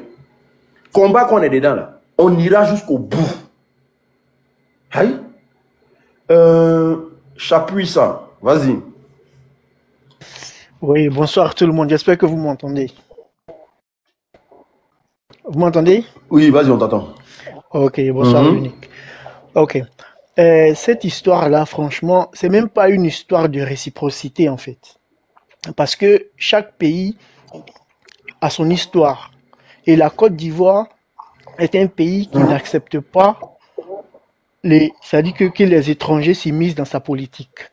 Combat qu'on est dedans, là, on ira jusqu'au bout. Aïe. Chapuis ça, vas-y. Oui, bonsoir tout le monde. J'espère que vous m'entendez. Vous m'entendez? Oui, vas-y, on t'attend. Ok, bonsoir Unique. Ok. Cette histoire-là, franchement, c'est même pas une histoire de réciprocité en fait. Parce que chaque pays a son histoire. Et la Côte d'Ivoire est un pays qui n'accepte pas c'est-à-dire que les étrangers s'immiscent dans sa politique.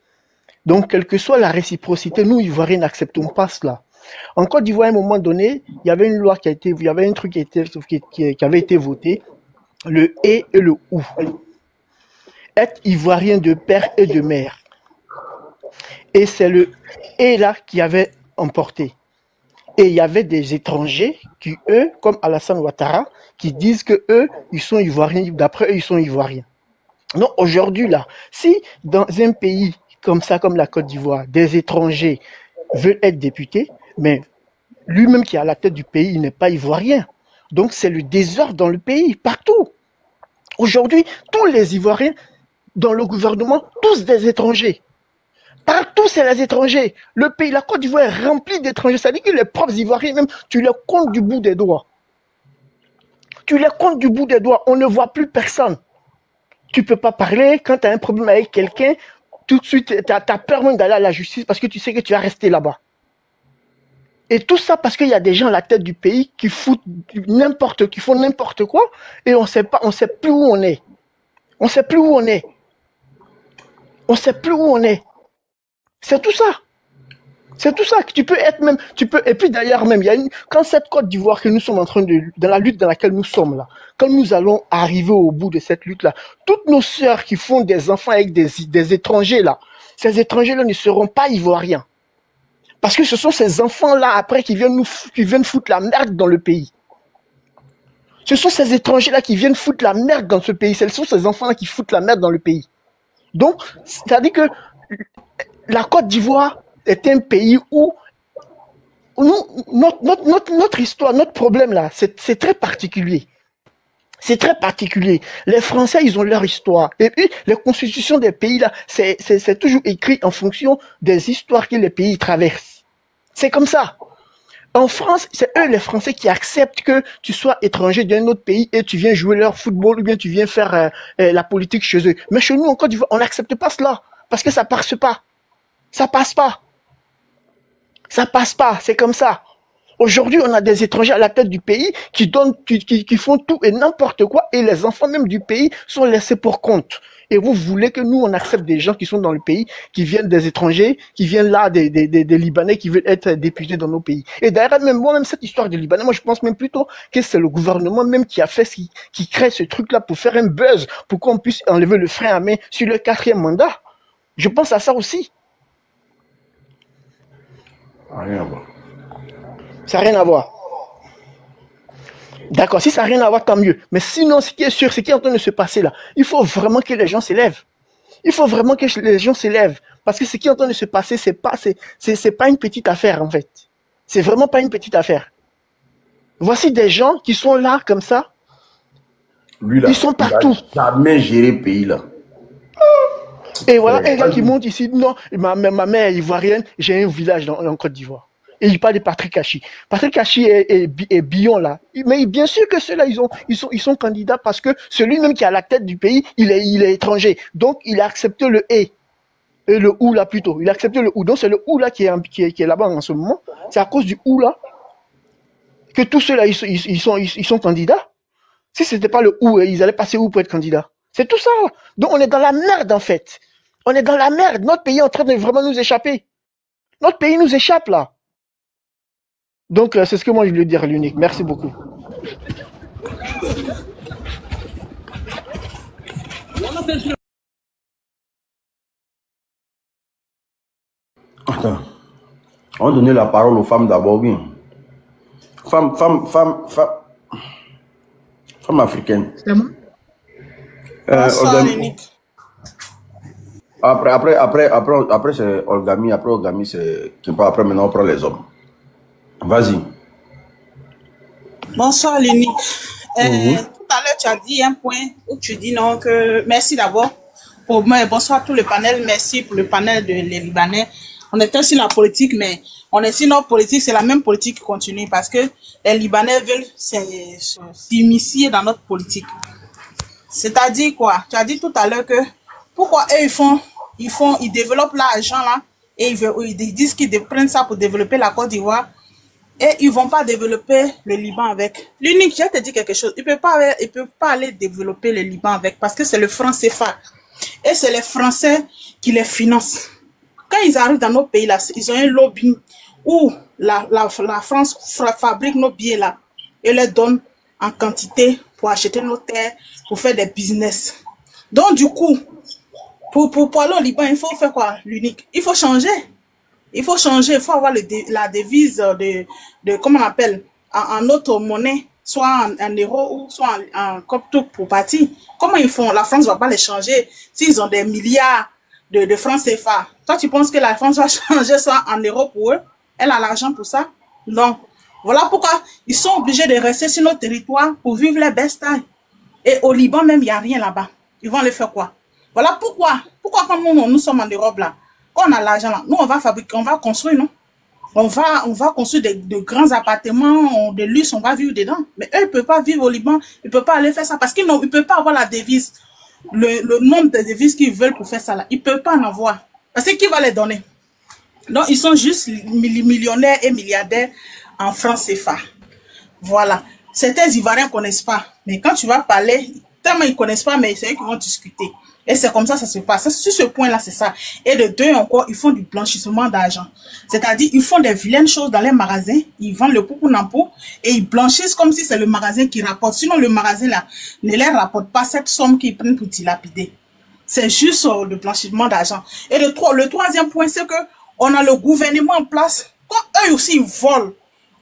Donc, quelle que soit la réciprocité, nous, Ivoiriens, n'acceptons pas cela. En Côte d'Ivoire, à un moment donné, il y avait une loi il y avait un truc qui avait été voté, le « et » et le « ou ». Être Ivoirien de père et de mère. Et c'est le « et » là qui avait emporté. Et il y avait des étrangers qui, eux, comme Alassane Ouattara, qui disent que eux, ils sont Ivoiriens, d'après eux, ils sont Ivoiriens. Non, aujourd'hui, là, si dans un pays comme ça, comme la Côte d'Ivoire, des étrangers veulent être députés, mais lui-même qui est à la tête du pays, il n'est pas ivoirien. Donc, c'est le désordre dans le pays, partout. Aujourd'hui, tous les Ivoiriens dans le gouvernement, tous des étrangers. Partout, c'est les étrangers. Le pays, la Côte d'Ivoire est remplie d'étrangers. Ça veut dire que les propres Ivoiriens, même, tu les comptes du bout des doigts. Tu les comptes du bout des doigts. On ne voit plus personne. Tu peux pas parler. Quand tu as un problème avec quelqu'un, tout de suite, tu as peur même d'aller à la justice parce que tu sais que tu vas rester là-bas. Et tout ça parce qu'il y a des gens à la tête du pays qui font n'importe quoi et on sait plus où on est. On sait plus où on est. On sait plus où on est. C'est tout ça. C'est tout ça que tu peux être même, et puis d'ailleurs même, quand cette Côte d'Ivoire que nous sommes en train dans la lutte dans laquelle nous sommes là, quand nous allons arriver au bout de cette lutte là, toutes nos sœurs qui font des enfants avec des étrangers là, ces étrangers là ne seront pas ivoiriens. Parce que ce sont ces enfants là après qui viennent foutre la merde dans le pays. Ce sont ces étrangers là qui viennent foutre la merde dans ce pays. Ce sont ces enfants là qui foutent la merde dans le pays. Donc, c'est-à-dire que la Côte d'Ivoire est un pays où notre histoire, notre problème là, c'est très particulier. C'est très particulier. Les Français, ils ont leur histoire. Et puis, les constitutions des pays là, c'est toujours écrit en fonction des histoires que les pays traversent. C'est comme ça. En France, c'est eux les Français qui acceptent que tu sois étranger d'un autre pays et tu viens jouer leur football ou bien tu viens faire la politique chez eux. Mais chez nous, en Côte d'Ivoire, on n'accepte pas cela parce que ça passe pas. Ça passe pas. Ça passe pas, c'est comme ça. Aujourd'hui, on a des étrangers à la tête du pays qui font tout et n'importe quoi et les enfants même du pays sont laissés pour compte. Et vous voulez que nous, on accepte des gens qui sont dans le pays, qui viennent des étrangers, qui viennent là, des Libanais qui veulent être députés dans nos pays. Et d'ailleurs, même cette histoire des Libanais, moi, je pense même plutôt que c'est le gouvernement même qui a fait, qui crée ce truc-là pour faire un buzz, pour qu'on puisse enlever le frein à main sur le 4e mandat. Je pense à ça aussi. Rien à voir. Ça n'a rien à voir. D'accord, si ça n'a rien à voir, tant mieux. Mais sinon, ce qui est sûr, ce qui est en train de se passer là, il faut vraiment que les gens s'élèvent. Il faut vraiment que les gens s'élèvent. Parce que ce qui est en train de se passer, c'est pas une petite affaire, en fait. C'est vraiment pas une petite affaire. Voici des gens qui sont là, comme ça. Lui, là, ils sont partout. Il n'a jamais géré le pays, là. Et voilà, un gars qui monte ici, non, ma mère est ivoirienne, j'ai un village en Côte d'Ivoire. Et il parle de Patrick Kachi. Patrick Kachi est Billon là. Mais bien sûr que ceux-là, ils sont candidats parce que celui-même qui est à la tête du pays, il est étranger. Donc, il a accepté le « et ». Et le « ou » là plutôt. Il a accepté le « ou ». Donc, c'est le « ou » là qui est là-bas en ce moment. C'est à cause du « ou » là que tous ceux-là, ils sont candidats. Si c'était pas le « ou », ils allaient passer où pour être candidats? C'est tout ça. Donc, on est dans la merde en fait. On est dans la merde. Notre pays est en train de vraiment nous échapper. Notre pays nous échappe là. Donc, c'est ce que moi je voulais dire, l'unique. Merci beaucoup. Attends. On va donner la parole aux femmes d'abord, oui. Femmes africaines. C'est moi? Bonsoir, l'unique. Après c'est Olgami. Après Olgami, c'est Kimpa. Après, maintenant, on prend les hommes. Vas-y. Bonsoir, l'unique. Tout à l'heure, tu as dit un point où tu dis non, que merci d'abord Bonsoir tout le panel. Merci pour le panel des Libanais. On était sur la politique, mais on est sur notre politique. C'est la même politique qui continue parce que les Libanais veulent s'immiscer dans notre politique. C'est-à-dire quoi? Tu as dit tout à l'heure que pourquoi eux ils développent l'argent là et ils disent qu'ils prennent ça pour développer la Côte d'Ivoire et ils vont pas développer le Liban avec. L'unique, je te dis quelque chose, ils peuvent pas aller développer le Liban avec parce que c'est le franc CFA et c'est les Français qui les financent. Quand ils arrivent dans nos pays là, ils ont un lobby où la France fabrique nos billets là et les donne en quantité pour acheter nos terres, pour faire des business. Donc du coup, pour aller au Liban, il faut faire quoi? L'unique. Il faut changer. Il faut changer. Il faut avoir la devise de comment on appelle, en autre monnaie, soit en euro ou soit en copto pour partir. Comment ils font? La France ne va pas les changer s'ils ont des milliards de francs CFA. Toi, tu penses que la France va changer ça en euros pour eux? Elle a l'argent pour ça? Non. Voilà pourquoi ils sont obligés de rester sur notre territoire pour vivre les best time. Et au Liban même, il n'y a rien là-bas. Ils vont aller faire quoi? Voilà pourquoi quand nous sommes en Europe là, quand on a l'argent là, nous on va fabriquer, on va construire, non? On va construire de grands appartements, de luxe, on va vivre dedans. Mais eux, ils ne peuvent pas vivre au Liban, ils ne peuvent pas aller faire ça parce qu'ils ne peuvent pas avoir la devise, le nombre de devises qu'ils veulent pour faire ça là. Ils ne peuvent pas en avoir. Parce que qui va les donner? Donc ils sont juste millionnaires et milliardaires en francs CFA. Voilà. Certains Ivoiriens ne connaissent pas. Mais quand tu vas parler, tellement ils ne connaissent pas, mais c'est eux qui vont discuter. Et c'est comme ça se passe. Sur ce point-là, c'est ça. Et de deux encore, ils font du blanchissement d'argent. C'est-à-dire, ils font des vilaines choses dans les magasins. Ils vendent le pou nampo et ils blanchissent comme si c'est le magasin qui rapporte. Sinon, le magasin là ne leur rapporte pas cette somme qu'ils prennent pour dilapider. C'est juste le blanchissement d'argent. Et le troisième point, c'est que on a le gouvernement en place. Quand eux aussi, ils volent.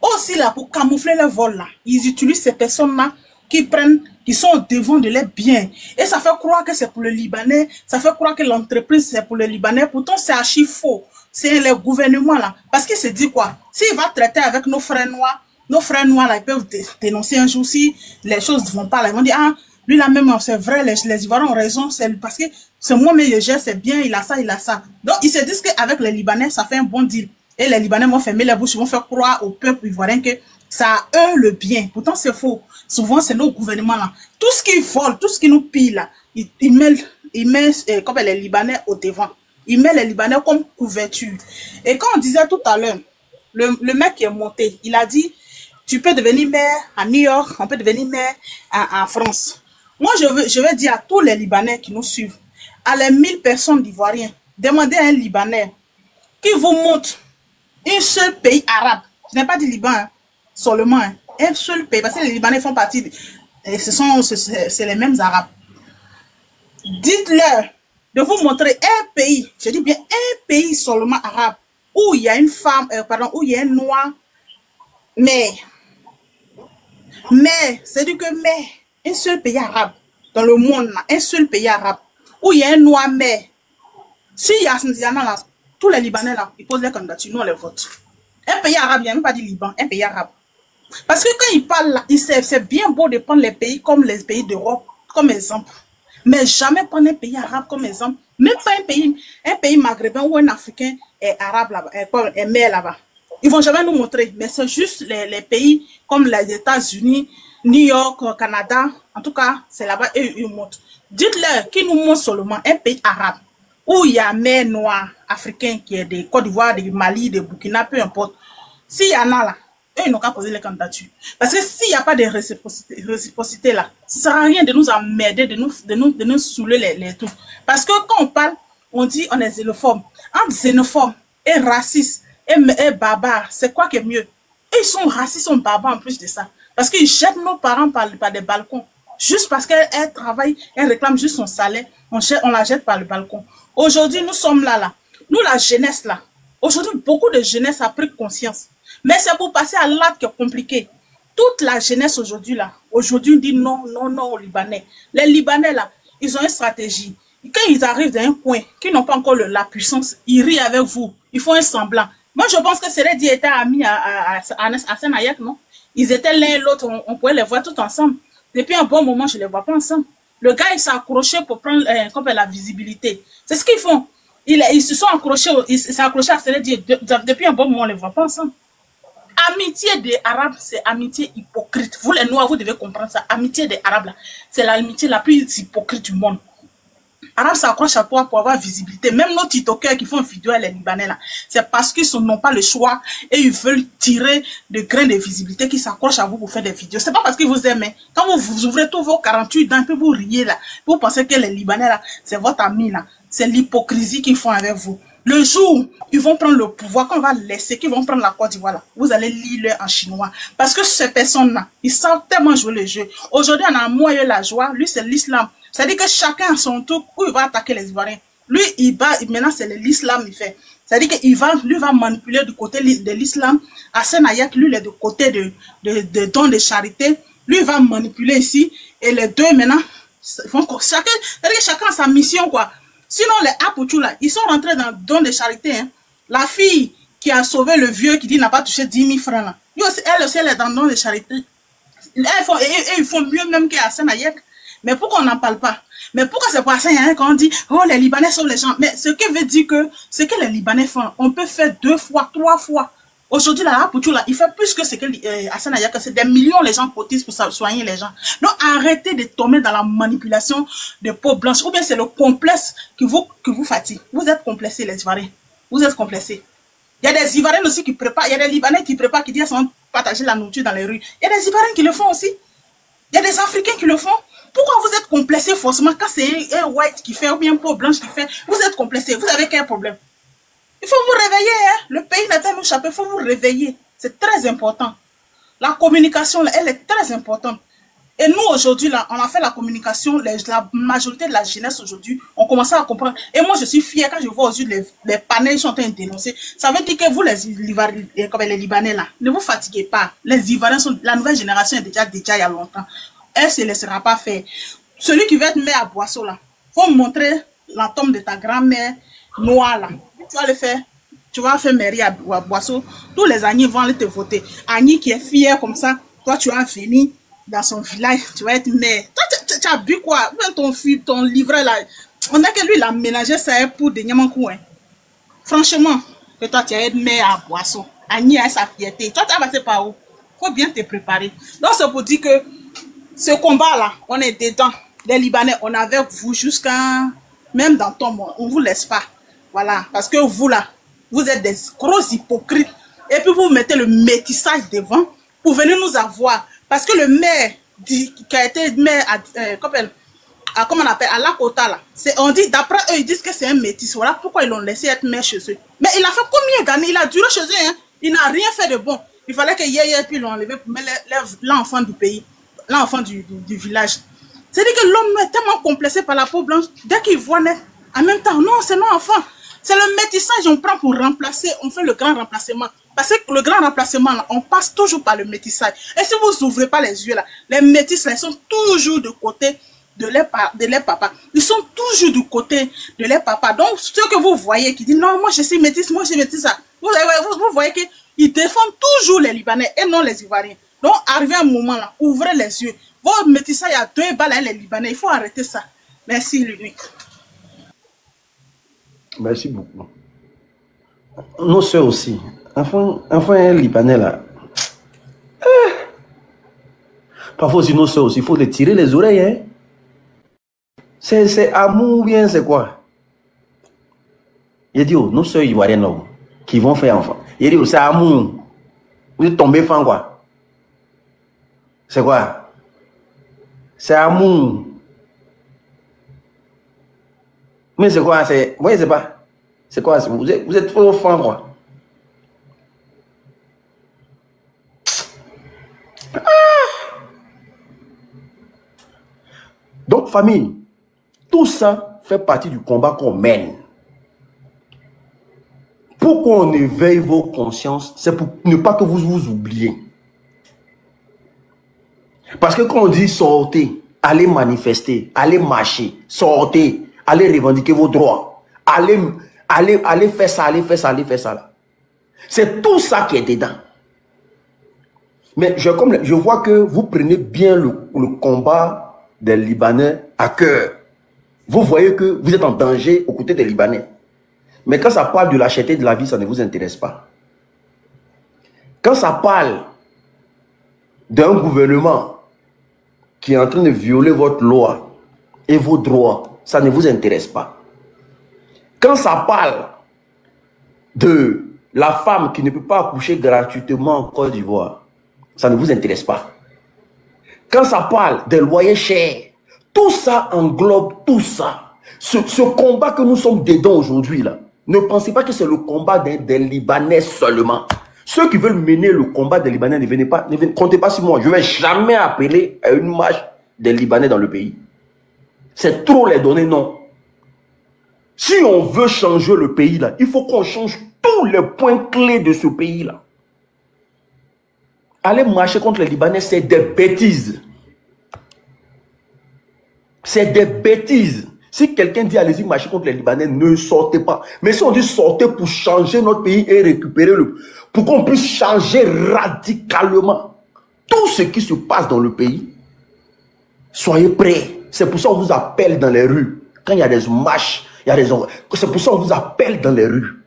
Aussi là, pour camoufler le vol là, ils utilisent ces personnes-là qui sont au devant de leurs biens. Et ça fait croire que c'est pour le Libanais, ça fait croire que l'entreprise c'est pour le Libanais. Pourtant, c'est archi faux. C'est le gouvernement là. Parce qu'il se dit quoi? S'il va traiter avec nos frères noirs là, ils peuvent dénoncer un jour si les choses ne vont pas là. Ils vont dire, ah, lui là même, c'est vrai, les Ivoiriens ont raison, c'est parce que c'est moi, mais je gère, c'est bien, il a ça, il a ça. Donc, ils se disent qu'avec les Libanais, ça fait un bon deal. Et les Libanais vont fermer les bouches, ils vont faire croire au peuple ivoirien que ça a eux le bien. Pourtant, c'est faux. Souvent, c'est nos gouvernements là. Tout ce qu'ils volent, tout ce qu'ils nous pillent là, ils mettent comme les Libanais au devant. Ils mettent les Libanais comme couverture. Et quand on disait tout à l'heure, le mec qui est monté, il a dit, tu peux devenir maire à New York, on peut devenir maire en France. Moi, je vais dire à tous les Libanais qui nous suivent, à les 1000 personnes d'Ivoiriens, demandez à un Libanais qui vous montre un seul pays arabe. Je n'ai pas dit Liban, hein, seulement un seul pays, parce que les Libanais font partie, c'est les mêmes Arabes. Dites-leur de vous montrer un pays, je dis bien un pays seulement arabe, où il y a une femme, où il y a un noir, mais c'est-à-dire que un seul pays arabe dans le monde, un seul pays arabe, où il y a un noir, mais s'il y en a là, tous les Libanais là, ils posent les candidatures, nous on les vote. Un pays arabe, il n'y a même pas dit Liban, un pays arabe. Parce que quand ils parlent là, c'est bien beau de prendre les pays comme les pays d'Europe comme exemple. Mais jamais prendre un pays arabe comme exemple. Même pas un pays maghrébin ou un Africain est arabe là-bas, est mère là-bas. Ils vont jamais nous montrer. Mais c'est juste les pays comme les États-Unis, New York, Canada. En tout cas, c'est là-bas et ils montrent. Dites-leur qu'ils nous montrent seulement un pays arabe où il y a mer noire africain qui est des Côte d'Ivoire, des Mali, des Burkina, peu importe. S'il y en a là, eux, ils n'ont qu'à poser les candidatures. Parce que s'il n'y a pas de réciprocité là, ça ne sert à rien de nous emmerder, de nous saouler les trucs. Parce que quand on parle, on dit on est xénophobe. Entre xénophobe et raciste et barbare, c'est quoi qui est mieux? Et ils sont racistes, ils sont barbares en plus de ça. Parce qu'ils jettent nos parents par des balcons. Juste parce qu'elle travaille, elle réclame juste son salaire, on la jette par le balcon. Aujourd'hui, nous sommes là. Nous, la jeunesse là. Aujourd'hui, beaucoup de jeunesse a pris conscience. Mais c'est pour passer à l'acte qui est compliqué. Toute la jeunesse aujourd'hui là, aujourd'hui dit non aux Libanais. Les Libanais là, ils ont une stratégie. Quand ils arrivent dans un coin, qui n'ont pas encore la puissance, ils rient avec vous. Ils font un semblant. Moi, je pense que Seredi était ami à Senayak, non? Ils étaient l'un et l'autre, on pouvait les voir tout ensemble. Depuis un bon moment, je ne les vois pas ensemble. Le gars, il s'est accroché pour prendre comme la visibilité. C'est ce qu'ils font. Ils se sont accrochés, ils s'est accroché à Sénégal depuis un bon moment, on ne les voit pas ensemble. Amitié des Arabes, c'est amitié hypocrite. Vous les Noirs, vous devez comprendre ça. Amitié des Arabes, c'est l'amitié la plus hypocrite du monde. Arabes s'accrochent à toi pour avoir visibilité. Même nos TikTokers qui font vidéo à les Libanais là, c'est parce qu'ils n'ont pas le choix et ils veulent tirer de grains de visibilité qu'ils s'accrochent à vous pour faire des vidéos. C'est pas parce qu'ils vous aiment. Quand vous ouvrez tous vos 48 dents, puis vous riez là, vous pensez que les Libanais là, c'est votre ami là. C'est l'hypocrisie qu'ils font avec vous. Le jour où ils vont prendre le pouvoir, qu'on va laisser, qu'ils vont prendre la Côte d'Ivoire, vous allez lire en chinois. Parce que ces personnes-là, ils savent tellement jouer le jeu. Aujourd'hui, on a un moyen la joie. Lui, c'est l'islam. C'est-à-dire que chacun a son tour où il va attaquer les Ivoiriens. Lui, il bat, maintenant, c'est l'islam, il fait. C'est-à-dire qu'il va, lui, va manipuler du côté de l'islam. Hassan Ayak, lui, il est du côté de dons de charité. Lui, il va manipuler ici. Et les deux, maintenant, font chacun, c'est-à-dire que chacun a sa mission, quoi. Sinon, les Apouchou, là, ils sont rentrés dans le don de charité. Hein. La fille qui a sauvé le vieux qui dit n'a pas touché 10 000 francs. Là. Elle aussi, elle est dans le don de charité. Ils font mieux même qu'Hassan Ayak. Mais pourquoi on n'en parle pas? Mais pourquoi c'est pas Hassan Ayak qu'on dit, oh, les Libanais sont les gens. Mais ce qui veut dire que ce que les Libanais font, on peut faire 2 fois, 3 fois. Aujourd'hui, la Apouchou, là, il fait plus que ce que Hassan Ayak. C'est des millions les gens cotisent pour soigner les gens. Donc, arrêtez de tomber dans la manipulation des peaux blanches. Ou bien c'est le complexe qui vous fatigue. Vous êtes complexés, les Ivoiriens. Vous êtes complexés. Il y a des Ivoiriens aussi qui préparent. Il y a des Libanais qui préparent, qui disent qu'ils vont partager la nourriture dans les rues. Il y a des Ivoiriens qui le font aussi. Il y a des Africains qui le font. Pourquoi vous êtes complexés forcément quand c'est un white qui fait ou bien une peau blanche qui fait? Vous êtes complexés. Vous avez quel problème? Il faut vous réveiller, hein. Le pays n'a pas nous échappé, il faut vous réveiller. C'est très important. La communication, là, elle est très importante. Et nous, aujourd'hui, là, on a fait la communication, la majorité de la jeunesse aujourd'hui, on commence à comprendre. Et moi, je suis fière quand je vois aujourd'hui les panels sont en train de dénoncer. Ça veut dire que vous, les Libanais, là, ne vous fatiguez pas. Les Ivoiriens sont, la nouvelle génération est déjà il y a longtemps. Elle ne se laissera pas faire. Celui qui veut être maire à Boisseau, là, faut me montrer la tombe de ta grand-mère noire, là. Tu vas le faire. Tu vas faire mairie à Boisseau. Tous les Agnis vont aller te voter. Agnis qui est fier comme ça, toi tu vas venir dans son village, tu vas être maire. Toi, tu as bu quoi? Ton livret là, on a que lui, il a ménagé ça pour des Niamankou. Hein. Franchement, que toi tu vas être maire à Boisseau. Agnis a sa fierté. Toi, tu vas passer par où? Faut bien te préparer. Donc, c'est pour dire que ce combat-là, on est dedans. Les Libanais, on est avec vous jusqu'à... Même dans ton monde, on ne vous laisse pas. Voilà, parce que vous là, vous êtes des gros hypocrites. Et puis vous mettez le métissage devant pour venir nous avoir. Parce que le maire qui a été maire comment on appelle, à Lakota là, on dit, d'après eux, ils disent que c'est un métis. Voilà pourquoi ils l'ont laissé être maire chez eux. Mais il a fait combien d'années? Il a duré chez eux, hein? Il n'a rien fait de bon. Il fallait que Yéyé puis l'ont enlevé pour mettre l'enfant du pays, l'enfant du village. C'est-à-dire que l'homme est tellement complexé par la peau blanche, dès qu'il voit naître, en même temps, non, c'est non enfant. C'est le métissage, on prend pour remplacer, on fait le grand remplacement. Parce que le grand remplacement, là, on passe toujours par le métissage. Et si vous n'ouvrez pas les yeux, là, les métis, là, ils sont toujours de côté de leur papa. Ils sont toujours du côté de leur papa. Donc, ceux que vous voyez qui disent, non, moi je suis métis, moi je suis métis, vous voyez qu'ils défendent toujours les Libanais et non les Ivoiriens. Donc, arrivé un moment, là, ouvrez les yeux. Vos métissage, il y a 2 balles, hein, les Libanais. Il faut arrêter ça. Merci, l'unique. Merci beaucoup. Nos soeurs aussi. Enfin, un Libanais là. Parfois aussi, nos soeurs aussi, il faut les tirer les oreilles. Hein? C'est amour ou bien c'est quoi? Il dit, oh, nos soeurs ivoiriennes là, qui vont faire enfant. Il dit, oh, c'est amour. Vous êtes tombé fan quoi? C'est quoi? C'est amour. Mais c'est quoi? C'est... Moi, je sais pas. C'est quoi? Vous êtes trop fan, quoi. Donc, famille, tout ça fait partie du combat qu'on mène. Pour qu'on éveille vos consciences, c'est pour ne pas que vous vous oubliez. Parce que quand on dit sortez, allez manifester, allez marcher, sortez, allez revendiquer vos droits, allez faire ça, allez faire ça, allez faire ça là. C'est tout ça qui est dedans. Mais je vois que vous prenez bien le combat des Libanais à cœur. Vous voyez que vous êtes en danger aux côtés des Libanais. Mais quand ça parle de la cherté de la vie, ça ne vous intéresse pas. Quand ça parle d'un gouvernement qui est en train de violer votre loi et vos droits, ça ne vous intéresse pas. Quand ça parle de la femme qui ne peut pas accoucher gratuitement en Côte d'Ivoire, ça ne vous intéresse pas. Quand ça parle des loyers chers, tout ça englobe tout ça. Ce combat que nous sommes dedans aujourd'hui, là, ne pensez pas que c'est le combat des Libanais seulement. Ceux qui veulent mener le combat des Libanais, ne comptez pas sur moi. Je ne vais jamais appeler à une marche des Libanais dans le pays. C'est trop les donner, non. Si on veut changer le pays, là, il faut qu'on change tous les points clés de ce pays-là. Aller marcher contre les Libanais, c'est des bêtises. C'est des bêtises. Si quelqu'un dit allez-y marcher contre les Libanais, ne sortez pas. Mais si on dit sortez pour changer notre pays et récupérer pour qu'on puisse changer radicalement tout ce qui se passe dans le pays, soyez prêts. C'est pour ça qu'on vous appelle dans les rues. Quand il y a des marches, c'est pour ça qu'on vous appelle dans les rues.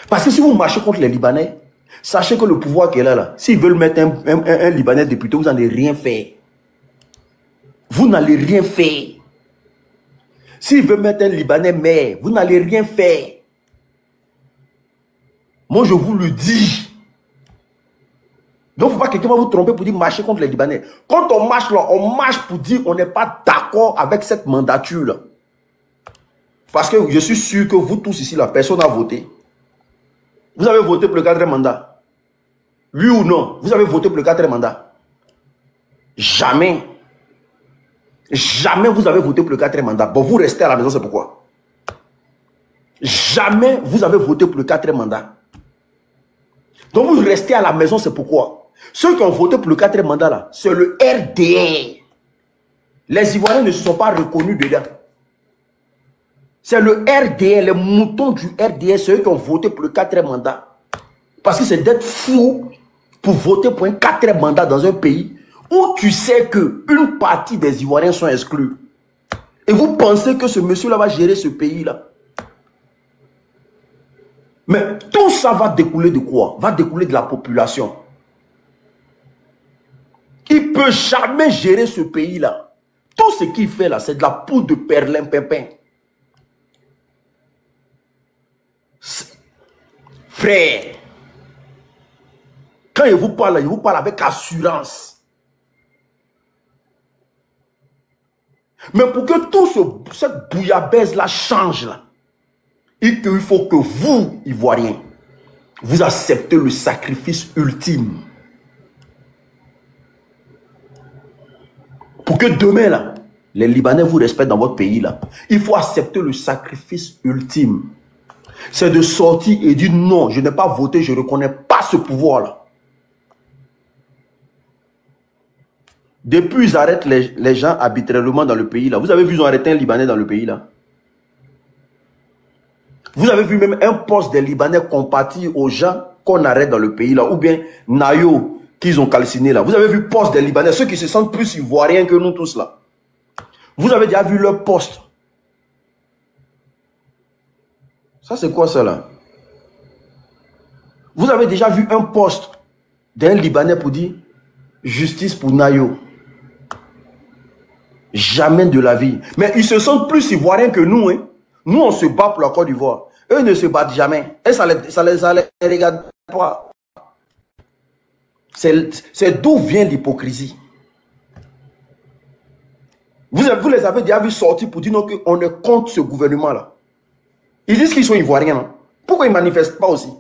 Parce que si vous marchez contre les Libanais, sachez que le pouvoir qui est là, s'ils veulent mettre un Libanais député, vous n'allez rien faire. Vous n'allez rien faire. S'ils veulent mettre un Libanais maire, vous n'allez rien faire. Moi, je vous le dis. Donc, il ne faut pas que quelqu'un va vous tromper pour dire marcher contre les Libanais. Quand on marche là, on marche pour dire on n'est pas d'accord avec cette mandature là. Parce que je suis sûr que vous tous ici, là, personne n'a voté. Vous avez voté pour le 4e mandat. Oui ou non? Vous avez voté pour le 4e mandat. Jamais. Jamais vous avez voté pour le 4e mandat. Bon, vous restez à la maison, c'est pourquoi. Jamais vous avez voté pour le 4e mandat. Donc vous restez à la maison, c'est pourquoi. Ceux qui ont voté pour le 4e mandat, là, c'est le RDR. Les Ivoiriens ne se sont pas reconnus dedans. C'est le RDR, les moutons du RDR, ceux qui ont voté pour le 4e mandat. Parce que c'est d'être fou pour voter pour un 4e mandat dans un pays où tu sais qu'une partie des Ivoiriens sont exclus. Et vous pensez que ce monsieur-là va gérer ce pays-là. Mais tout ça va découler de quoi? Va découler de la population. Il ne peut jamais gérer ce pays-là. Tout ce qu'il fait là, c'est de la poudre de perlimpinpin. Frère, quand il vous parle avec assurance. Mais pour que tout cette bouillabaisse-là change, là, il faut que vous, Ivoiriens, vous acceptez le sacrifice ultime. Pour que demain, là, les Libanais vous respectent dans votre pays, là, il faut accepter le sacrifice ultime. C'est de sortir et dire non, je n'ai pas voté, je ne reconnais pas ce pouvoir-là. Depuis, ils arrêtent les gens arbitrairement dans le pays, là. Vous avez vu, ils ont arrêté un Libanais dans le pays, là. Vous avez vu même un poste des Libanais compatis aux gens qu'on arrête dans le pays, là. Ou bien Nayo, qu'ils ont calciné, là. Vous avez vu poste des Libanais, ceux qui se sentent plus ivoiriens que nous tous, là. Vous avez déjà vu leur poste. Ça, c'est quoi, ça, là? Vous avez déjà vu un poste d'un Libanais pour dire justice pour Nayo. Jamais de la vie. Mais ils se sentent plus ivoiriens que nous. Hein. Nous, on se bat pour la Côte d'Ivoire. Eux ne se battent jamais. Et ça les regarde pas. C'est d'où vient l'hypocrisie. Vous les avez déjà vu sortir pour dire qu'on est contre ce gouvernement-là. Ils disent qu'ils sont ivoiriens. Hein. Pourquoi ils ne manifestent pas aussi?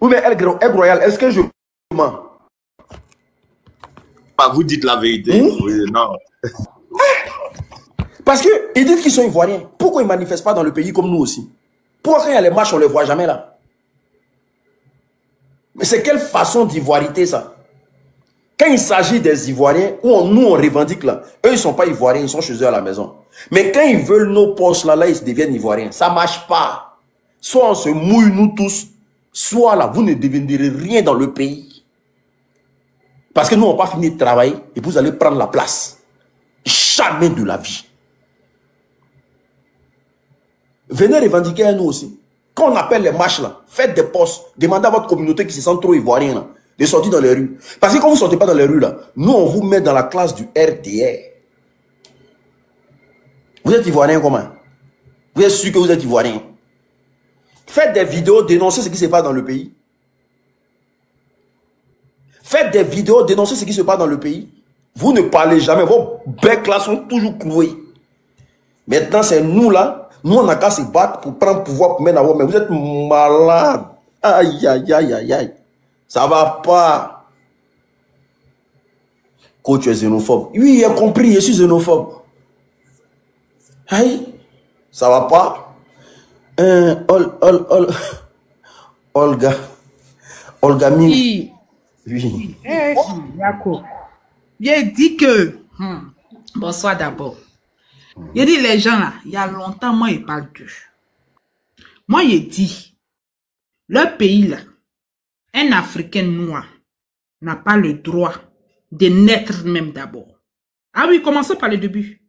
Oui, mais El Royal, est-ce que je mens? Vous dites la vérité. Oui, non. Parce qu'ils disent qu'ils sont ivoiriens. Pourquoi ils ne manifestent pas dans le pays comme nous aussi? Pourquoi quand il y a les marches, on ne les voit jamais là? Mais c'est quelle façon d'ivoirité ça? Quand il s'agit des Ivoiriens, nous on revendique là, eux ils ne sont pas Ivoiriens, ils sont chez eux à la maison. Mais quand ils veulent nos postes là, ils deviennent Ivoiriens. Ça ne marche pas. Soit on se mouille nous tous, soit là, vous ne deviendrez rien dans le pays. Parce que nous, on n'a pas fini de travailler et vous allez prendre la place. Jamais de la vie. Venez revendiquer à nous aussi. Quand on appelle les marches là, faites des postes, demandez à votre communauté qui se sent trop ivoirien là, de sortir dans les rues. Parce que quand vous ne sortez pas dans les rues là, nous on vous met dans la classe du RDR. Vous êtes ivoirien comment? Vous êtes sûr que vous êtes ivoirien? Faites des vidéos, dénoncez ce qui se passe dans le pays. Faites des vidéos, dénoncez ce qui se passe dans le pays. Vous ne parlez jamais, vos becs là sont toujours cloués. Maintenant c'est nous là. Nous, on n'a qu'à se battre pour prendre le pouvoir pour mettre à vous. Mais vous êtes malade. Aïe, aïe, aïe, aïe, aïe. Ça va pas. Coach, tu es xénophobe. Oui, il a compris, je suis xénophobe. Aïe, ça va pas. Olga Ming. Oui. D'accord. J'ai dit que... Bonsoir d'abord. Il dit les gens là, il y a longtemps, moi, ils parlent d'eux. Moi, il dit, leur pays là, un Africain noir n'a pas le droit de naître même d'abord. Ah oui, commençons par le début.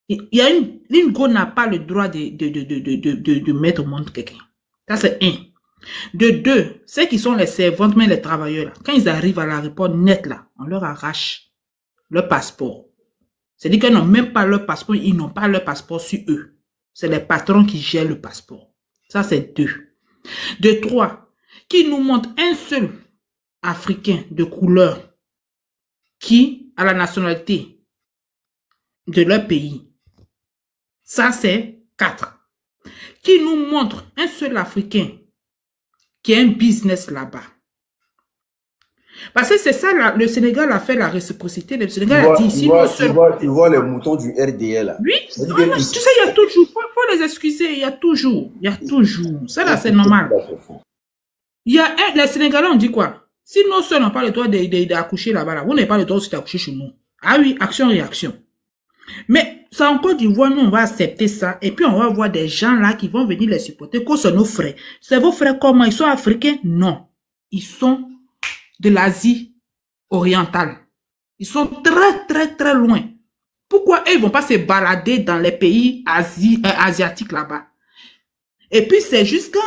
Il y a une go n'a pas le droit de mettre au monde quelqu'un. Ça, c'est un. De deux, ceux qui sont les servantes, mais les travailleurs là, quand ils arrivent à l'aéroport net là, on leur arrache leur passeport. C'est-à-dire qu'ils n'ont même pas leur passeport, ils n'ont pas leur passeport sur eux. C'est les patrons qui gèrent le passeport. Ça, c'est deux. De trois, qui nous montre un seul Africain de couleur qui a la nationalité de leur pays. Ça, c'est 4. Qui nous montre un seul Africain qui a un business là-bas. Parce que c'est ça, le Sénégal a fait la réciprocité. Le Sénégal a dit ici, tu vois les moutons du RDL là. Oui, tu sais, il y a toujours, faut les excuser, il y a toujours. Ça là, c'est normal. Il y a les Sénégalais, on dit quoi? Si nos seuls n'ont pas le droit d'accoucher là-bas, là, vous n'avez pas le droit aussi d'accoucher chez nous. Ah oui, action-réaction. Mais ça en Côte d'Ivoire, nous, on va accepter ça. Et puis, on va voir des gens là qui vont venir les supporter. Quoi, c'est nos frères. C'est vos frères comment? Ils sont africains? Non. Ils sont de l'Asie orientale. Ils sont très, très, très loin. Pourquoi eux, ils vont pas se balader dans les pays asiatiques là-bas? Et puis, c'est jusqu'en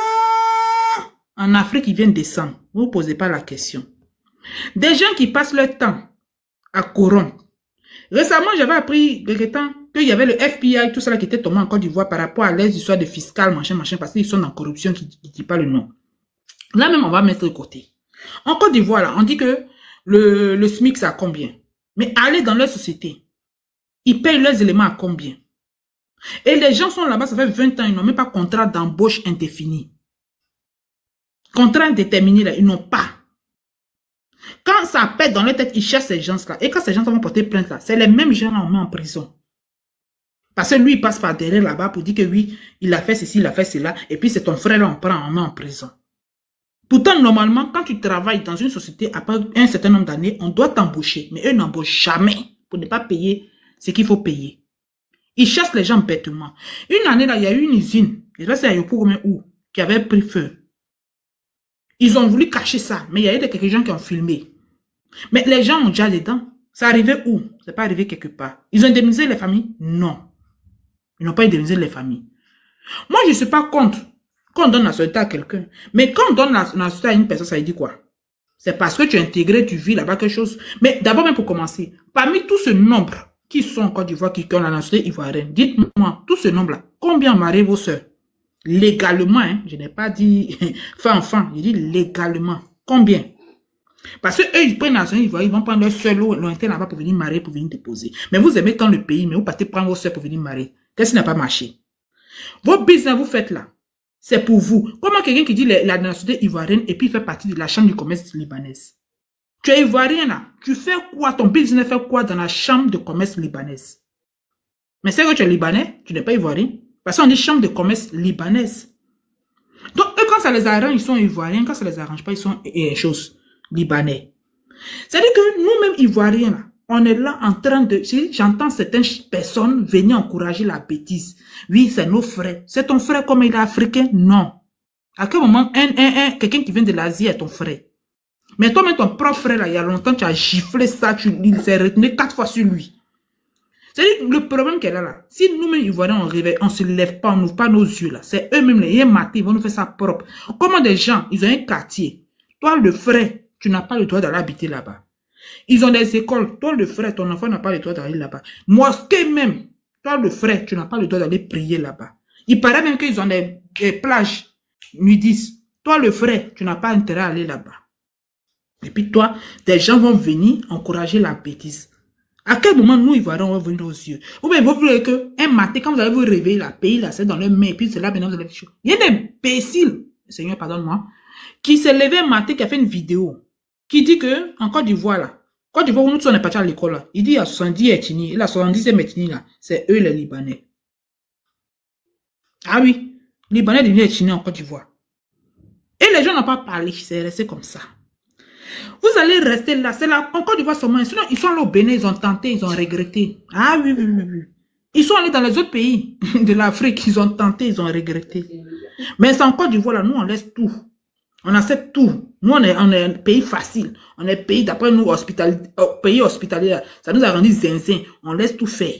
Afrique qu'ils viennent descendre. Vous ne posez pas la question. Des gens qui passent leur temps à corrompre. Récemment, j'avais appris quelque temps qu'il y avait le FBI, tout ça qui était tombé en Côte d'Ivoire par rapport à les histoires de fiscal, machin, parce qu'ils sont dans la corruption qui ne dit pas le nom. Là même, on va mettre de côté. En Côte d'Ivoire, là, on dit que le SMIC, c'est à combien? Mais allez dans leur société. Ils payent leurs éléments à combien? Et les gens sont là-bas, ça fait 20 ans, ils n'ont même pas contrat d'embauche indéfini. Contrat indéterminé, là, ils n'ont pas. Quand ça pète dans leur tête, ils cherchent ces gens-là. Et quand ces gens vont porter plainte là, c'est les mêmes gens là, on met en prison. Parce que lui, il passe par derrière là-bas pour dire que oui, il a fait ceci, il a fait cela. Et puis c'est ton frère là, on prend, on met en prison. Pourtant, normalement, quand tu travailles dans une société après un certain nombre d'années, on doit t'embaucher. Mais eux n'embauchent jamais pour ne pas payer ce qu'il faut payer. Ils chassent les gens bêtement. Une année, là, il y a eu une usine, je sais pas si c'est à Yopougoum où, qui avait pris feu. Ils ont voulu cacher ça, mais il y a eu quelques gens qui ont filmé. Mais les gens ont déjà dedans. Ça arrivait où? C'est pas arrivé quelque part. Ils ont indemnisé les familles? Non. Ils n'ont pas indemnisé les familles. Moi, je ne suis pas contre qu'on donne la nationalité à quelqu'un. Mais quand on donne la nationalité à une personne, ça veut dire quoi? C'est parce que tu es intégré, tu vis là-bas quelque chose. Mais d'abord, même pour commencer, parmi tout ce nombre qui sont en Côte d'Ivoire, qui ont la nationalité ivoirienne, dites-moi, tout ce nombre-là, combien marient vos sœurs? Légalement, hein, je n'ai pas dit fin enfant, je dis légalement. Combien? Parce que eux, ils prennent la nationalité ivoirienne, ils vont prendre leur sœur lointain là-bas pour venir marier, pour venir déposer. Mais vous aimez tant le pays, mais vous partez prendre vos sœurs pour venir marier. Qu'est-ce qui n'a pas marché? Vos business, vous faites là. C'est pour vous. Comment quelqu'un qui dit la nationalité ivoirienne et puis fait partie de la chambre du commerce libanaise? Tu es ivoirien là. Tu fais quoi? Ton business fait quoi dans la chambre de commerce libanaise? Mais c'est que tu es libanais, tu n'es pas ivoirien. Parce qu'on dit chambre de commerce libanaise. Donc, eux, quand ça les arrange, ils sont ivoiriens. Quand ça les arrange pas, ils sont choses libanais. C'est-à-dire que nous-mêmes ivoiriens là, on est là en train de... Si j'entends certaines personnes venir encourager la bêtise. Oui, c'est nos frères. C'est ton frère comme il est africain? Non. À quel moment quelqu'un qui vient de l'Asie est ton frère? Mais toi-même, ton propre frère, là, il y a longtemps, tu as giflé ça, il s'est retenu 4 fois sur lui. C'est-à-dire, le problème qu'elle a là, si nous-mêmes, Ivoiriens, on ne se lève pas, on n'ouvre pas nos yeux là, c'est eux-mêmes, les matés, ils vont nous faire ça propre. Comment des gens, ils ont un quartier. Toi, le frère, tu n'as pas le droit d'aller habiter là-bas. Ils ont des écoles. Toi, le frère, ton enfant n'a pas le droit d'aller là-bas. Mosquée même. Toi, le frère, tu n'as pas le droit d'aller prier là-bas. Il paraît même qu'ils ont des plages nudistes. Toi, le frère, tu n'as pas intérêt à aller là-bas. Et puis toi, des gens vont venir encourager la bêtise. À quel moment nous, Ivoiriens, on va venir aux yeux? Ou bien vous voulez qu'un matin, quand vous allez vous réveiller, la pays, là, c'est dans le main, et puis c'est là, maintenant, vous allez faire. Il y a des imbéciles, Seigneur, pardonne-moi, qui s'est levé un matin, qui a fait une vidéo, qui dit que, en Côte d'Ivoire, là, Côte d'Ivoire, où nous sommes partis à l'école, là, il dit il y a 70 ethnies, et la 70e ethnie, là, c'est eux, les Libanais. Ah oui, Libanais deviennent ethnies en Côte d'Ivoire. Et les gens n'ont pas parlé, c'est resté comme ça. Vous allez rester là, c'est là, en Côte d'Ivoire seulement. Sinon, ils sont là au Bénin, ils ont tenté, ils ont regretté. Ah oui, oui, oui, oui. Ils sont allés dans les autres pays de l'Afrique, ils ont tenté, ils ont regretté. Mais c'est en Côte d'Ivoire, là, nous, on laisse tout. On accepte tout. Nous, on est un pays facile. On est pays, d'après nous, pays hospitalier. Ça nous a rendu zinzin. On laisse tout faire.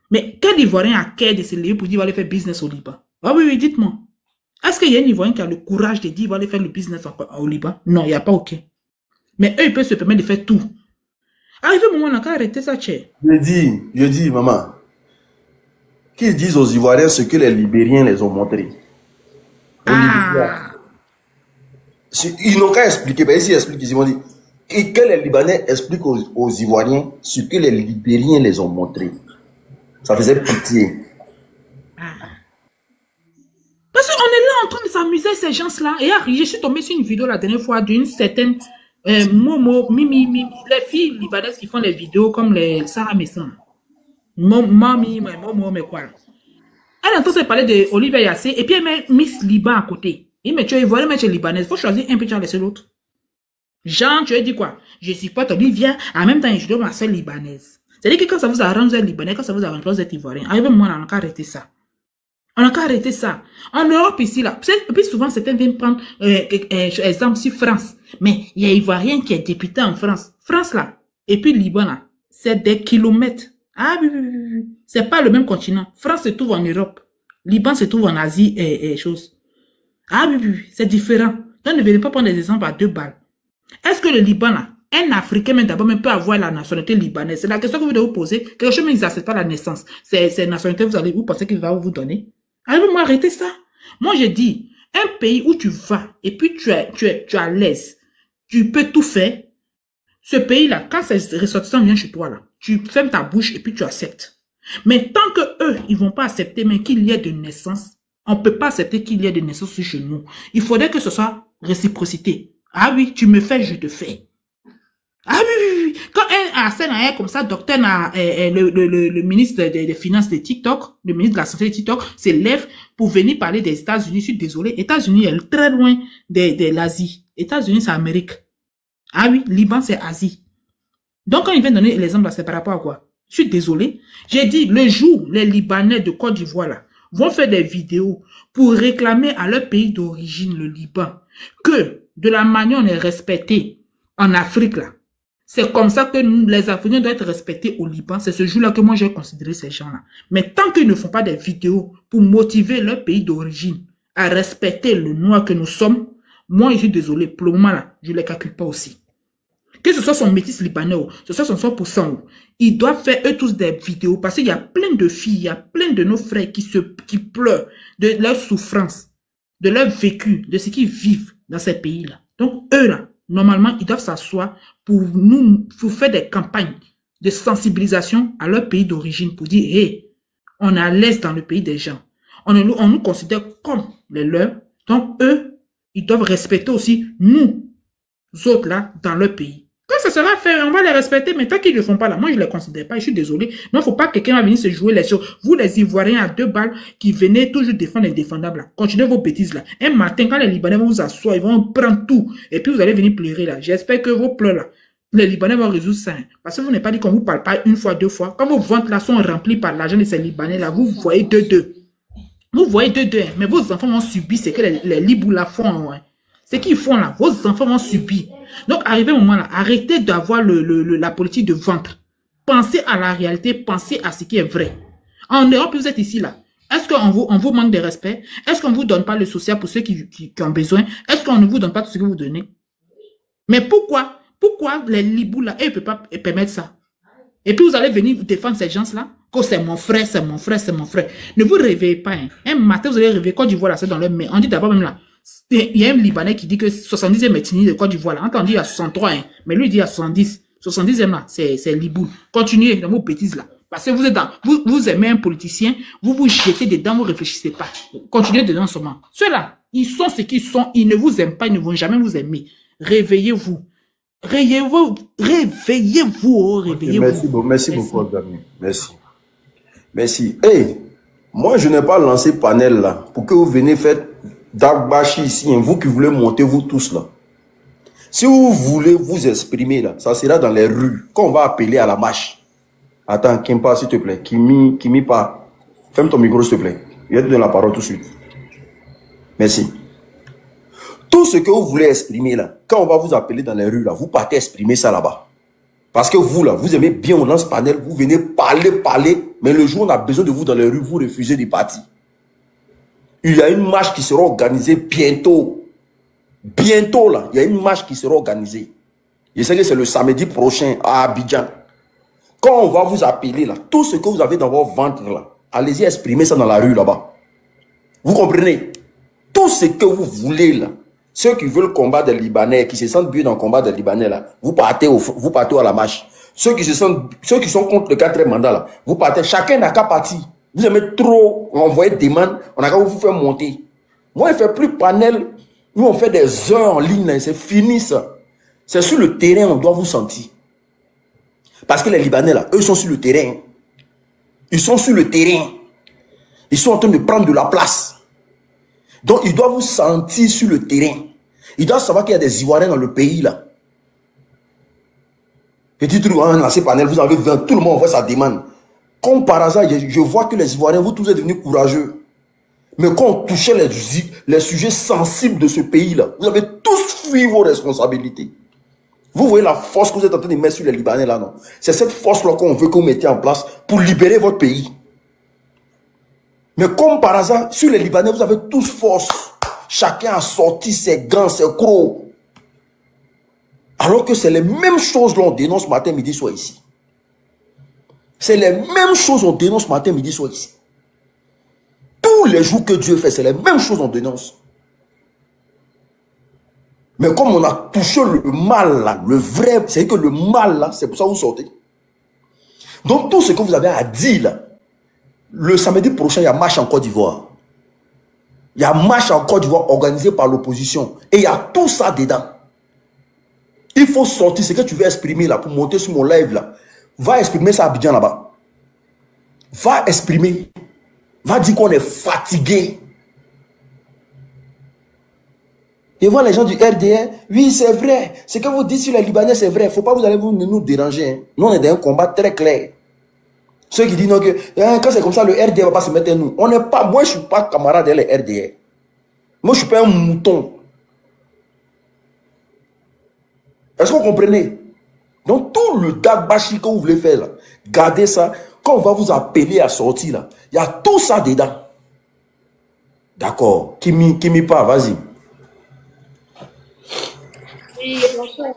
Mais quel Ivoirien a cœur de se lever pour dire qu'il va aller faire business au Liban? Ah oui, oui, dites-moi. Est-ce qu'il y a un Ivoirien qui a le courage de dire qu'il va aller faire le business au Liban? Non, il n'y a pas aucun. Mais eux, ils peuvent se permettre de faire tout. Arrivé au moment où on a arrêté ça, tchè. Je dis, maman, qu'ils disent aux Ivoiriens ce que les Libériens les ont montré. Ils n'ont qu'à expliquer, mais ici, ils expliquent, ils vont dire, et que les Libanais expliquent aux Ivoiriens ce que les Libériens les ont montré. Ça faisait pitié. Parce qu'on est là en train de s'amuser, ces gens-là. Et je suis tombé sur une vidéo la dernière fois d'une certaine Momo, Mimi, les filles libanaises qui font les vidéos comme les Sarah Messan. Mami, Momo, mais quoi. Elle entend se parler de Olivier Yassé et puis elle met Miss Liban à côté. Il met tu es ivoirien, mais tu es libanaise. Il faut choisir un peu, tu as laissé l'autre. Jean, tu as dit quoi? Je supporte Olivier, en même temps, je dois ma soeur libanaise. C'est-à-dire que quand ça vous arrange, vous êtes libanais, quand ça vous arrange, vous êtes ivoirien. Arrivez-moi, on n'a qu'à arrêter ça. On n'a qu'à arrêter ça. En Europe, ici, là, et puis souvent, certains viennent prendre exemple sur France. Mais il y a Ivoirien qui est député en France. France, là, et puis Liban, là, c'est des kilomètres. Ah oui, oui, oui, oui. C'est pas le même continent. France se trouve en Europe. Liban se trouve en Asie et choses. Ah oui, oui, oui, c'est différent. Donc, ne venez pas prendre des exemples à 2 balles. Est-ce que le Liban, là, un Africain, même d'abord, même peut avoir la nationalité libanaise? C'est la question que vous devez vous poser. Quelque chose, mais ils n'acceptent pas la naissance. C'est nationalité, vous pensez qu'il va vous donner? Allez-moi arrêter ça. Moi, je dis, un pays où tu vas, et puis tu es à l'aise, tu peux tout faire. Ce pays-là, quand ces ressortissants viennent chez toi, là, tu fermes ta bouche et puis tu acceptes. Mais tant que eux, ils vont pas accepter, mais qu'il y ait de naissance, on peut pas accepter qu'il y ait de naissance chez nous. Il faudrait que ce soit réciprocité. Ah oui, tu me fais, je te fais. Ah oui, oui, oui. Quand un comme ça, docteur, le ministre des Finances de TikTok, le ministre de la Santé de TikTok, se lève pour venir parler des États-Unis. Je suis désolé, États-Unis est très loin de l'Asie. États-Unis, c'est Amérique. Ah oui, Liban, c'est Asie. Donc, quand il vient donner l'exemple là, c'est par rapport à quoi? Je suis désolé. J'ai dit, le jour, les Libanais de Côte d'Ivoire, là, vont faire des vidéos pour réclamer à leur pays d'origine, le Liban, que de la manière on est respecté en Afrique, là, c'est comme ça que les Africains doivent être respectés au Liban. C'est ce jour-là que moi j'ai considéré ces gens-là. Mais tant qu'ils ne font pas des vidéos pour motiver leur pays d'origine à respecter le noir que nous sommes, moi je suis désolé, pour le moment là, je ne les calcule pas aussi. Que ce soit son métis libanais, que ce soit son 100%, ils doivent faire eux tous des vidéos parce qu'il y a plein de filles, il y a plein de nos frères qui pleurent de leur souffrance, de leur vécu, de ce qu'ils vivent dans ces pays-là. Donc eux là, normalement, ils doivent s'asseoir pour faire des campagnes de sensibilisation à leur pays d'origine pour dire, hey, on est à l'aise dans le pays des gens. On nous considère comme les leurs. Donc, eux, ils doivent respecter aussi nous autres là dans leur pays. Quand ça sera fait, on va les respecter, mais tant qu'ils ne le font pas là, moi je ne les considère pas, je suis désolé. Mais il ne faut pas que quelqu'un va venir se jouer les choses. Vous les Ivoiriens à 2 balles qui venez toujours défendre les défendables là. Continuez vos bêtises là. Un matin, quand les Libanais vont vous asseoir, ils vont prendre tout. Et puis vous allez venir pleurer là. J'espère que vos pleurs là, les Libanais vont résoudre ça. Hein. Parce que vous n'avez pas dit qu'on ne vous parle pas 1 fois, 2 fois. Quand vos ventes là sont remplies par l'argent de ces Libanais là, vous voyez 2-2. Vous voyez 2-2. Hein. Mais vos enfants vont subir ce que les Libous là font. Hein. Ce qu'ils font là, vos enfants vont subir. Donc, arrivé au moment là, arrêtez d'avoir la politique de ventre. Pensez à la réalité, pensez à ce qui est vrai. En Europe, vous êtes ici là. Est-ce qu'on vous manque de respect? Est-ce qu'on ne vous donne pas le social pour ceux qui ont besoin? Est-ce qu'on ne vous donne pas tout ce que vous donnez? Mais pourquoi les Libous là, ils ne peuvent pas permettre ça? Et puis vous allez venir vous défendre ces gens-là? Que c'est mon frère, c'est mon frère, c'est mon frère. Ne vous réveillez pas. Hein. Un matin, vous allez réveiller Côte d'Ivoire là, c'est dans le main. On dit d'abord même là. Il y a un Libanais qui dit que 70e ethnie de Côte d'Ivoire là. Entendu, il y a 63, hein. Mais lui il dit il y a 70. 70e là, c'est Libou. Continuez dans vos bêtises là. Parce que vous êtes dans, vous aimez un politicien, vous vous jetez dedans, vous réfléchissez pas. Continuez dedans seulement. Ceux-là, ils sont ce qu'ils sont, ils ne vous aiment pas, ils ne vont jamais vous aimer. Réveillez-vous. Réveillez-vous. Réveillez-vous. Réveillez-vous. Merci beaucoup, Dami. Merci. Merci. Hey, moi, je n'ai pas lancé panel là pour que vous venez faire Dagbashi ici, hein, vous qui voulez monter, vous tous là. Si vous voulez vous exprimer là, ça sera dans les rues, qu'on va appeler à la marche. Attends, Kimpa, s'il te plaît. Kimi pas. Ferme ton micro, s'il te plaît. Je vais te donner la parole tout de suite. Merci. Tout ce que vous voulez exprimer là, quand on va vous appeler dans les rues là, vous partez exprimer ça là-bas. Parce que vous là, vous aimez bien, on lance panel, vous venez parler, mais le jour où on a besoin de vous dans les rues, vous refusez d'y partir. Il y a une marche qui sera organisée bientôt. Bientôt là, il y a une marche qui sera organisée. Je sais que c'est le samedi prochain à Abidjan. Quand on va vous appeler là, tout ce que vous avez dans votre ventre là, allez-y exprimer ça dans la rue là-bas. Vous comprenez? Tout ce que vous voulez là, ceux qui veulent combattre des Libanais, qui se sentent bien dans le combat des Libanais là, vous partez à la marche. Ceux qui sont contre le 4e mandat là, vous partez. Chacun n'a qu'à partir. Vous aimez trop envoyer des demandes, on n'a qu'à vous faire monter. Moi, je ne fais plus panel. Nous, on fait des heures en ligne, c'est fini ça. C'est sur le terrain, on doit vous sentir. Parce que les Libanais, là, eux sont sur le terrain. Ils sont sur le terrain. Ils sont en train de prendre de la place. Donc, ils doivent vous sentir sur le terrain. Ils doivent savoir qu'il y a des Ivoiriens dans le pays, là. Petit truc, on a lancé panel, vous avez vu, tout le monde envoie sa demande. Comme par hasard, je vois que les Ivoiriens, vous tous êtes devenus courageux. Mais quand on touchait les sujets sensibles de ce pays-là, vous avez tous fui vos responsabilités. Vous voyez la force que vous êtes en train de mettre sur les Libanais là, non? C'est cette force-là qu'on veut que vous mettiez en place pour libérer votre pays. Mais comme par hasard, sur les Libanais, vous avez tous force. Chacun a sorti ses gants, ses crocs. Alors que c'est les mêmes choses qu'on dénonce matin, midi, soir ici. C'est les mêmes choses qu'on dénonce matin, midi, soir ici. Tous les jours que Dieu fait, c'est les mêmes choses qu'on dénonce. Mais comme on a touché le mal là, le vrai, c'est que le mal là, c'est pour ça que vous sortez. Donc tout ce que vous avez à dire là, le samedi prochain, il y a marche en Côte d'Ivoire. Il y a marche en Côte d'Ivoire organisée par l'opposition. Et il y a tout ça dedans. Il faut sortir ce que tu veux exprimer là pour monter sur mon live là. Va exprimer ça à Abidjan là-bas. Va exprimer. Va dire qu'on est fatigué. Et voir les gens du RDR, oui c'est vrai. Ce que vous dites sur les Libanais c'est vrai. Il ne faut pas vous allez nous déranger. Hein. Nous on est dans un combat très clair. Ceux qui disent non que quand c'est comme ça le RDR ne va pas se mettre à nous. On n'est pas, moi je ne suis pas camarade des RDR. Moi je ne suis pas un mouton. Est-ce que vous comprenez? Donc tout le dagbashi que vous voulez faire là, gardez ça. Quand on va vous appeler à sortir là, il y a tout ça dedans. D'accord. Kimi pas, vas-y. Oui, bonsoir.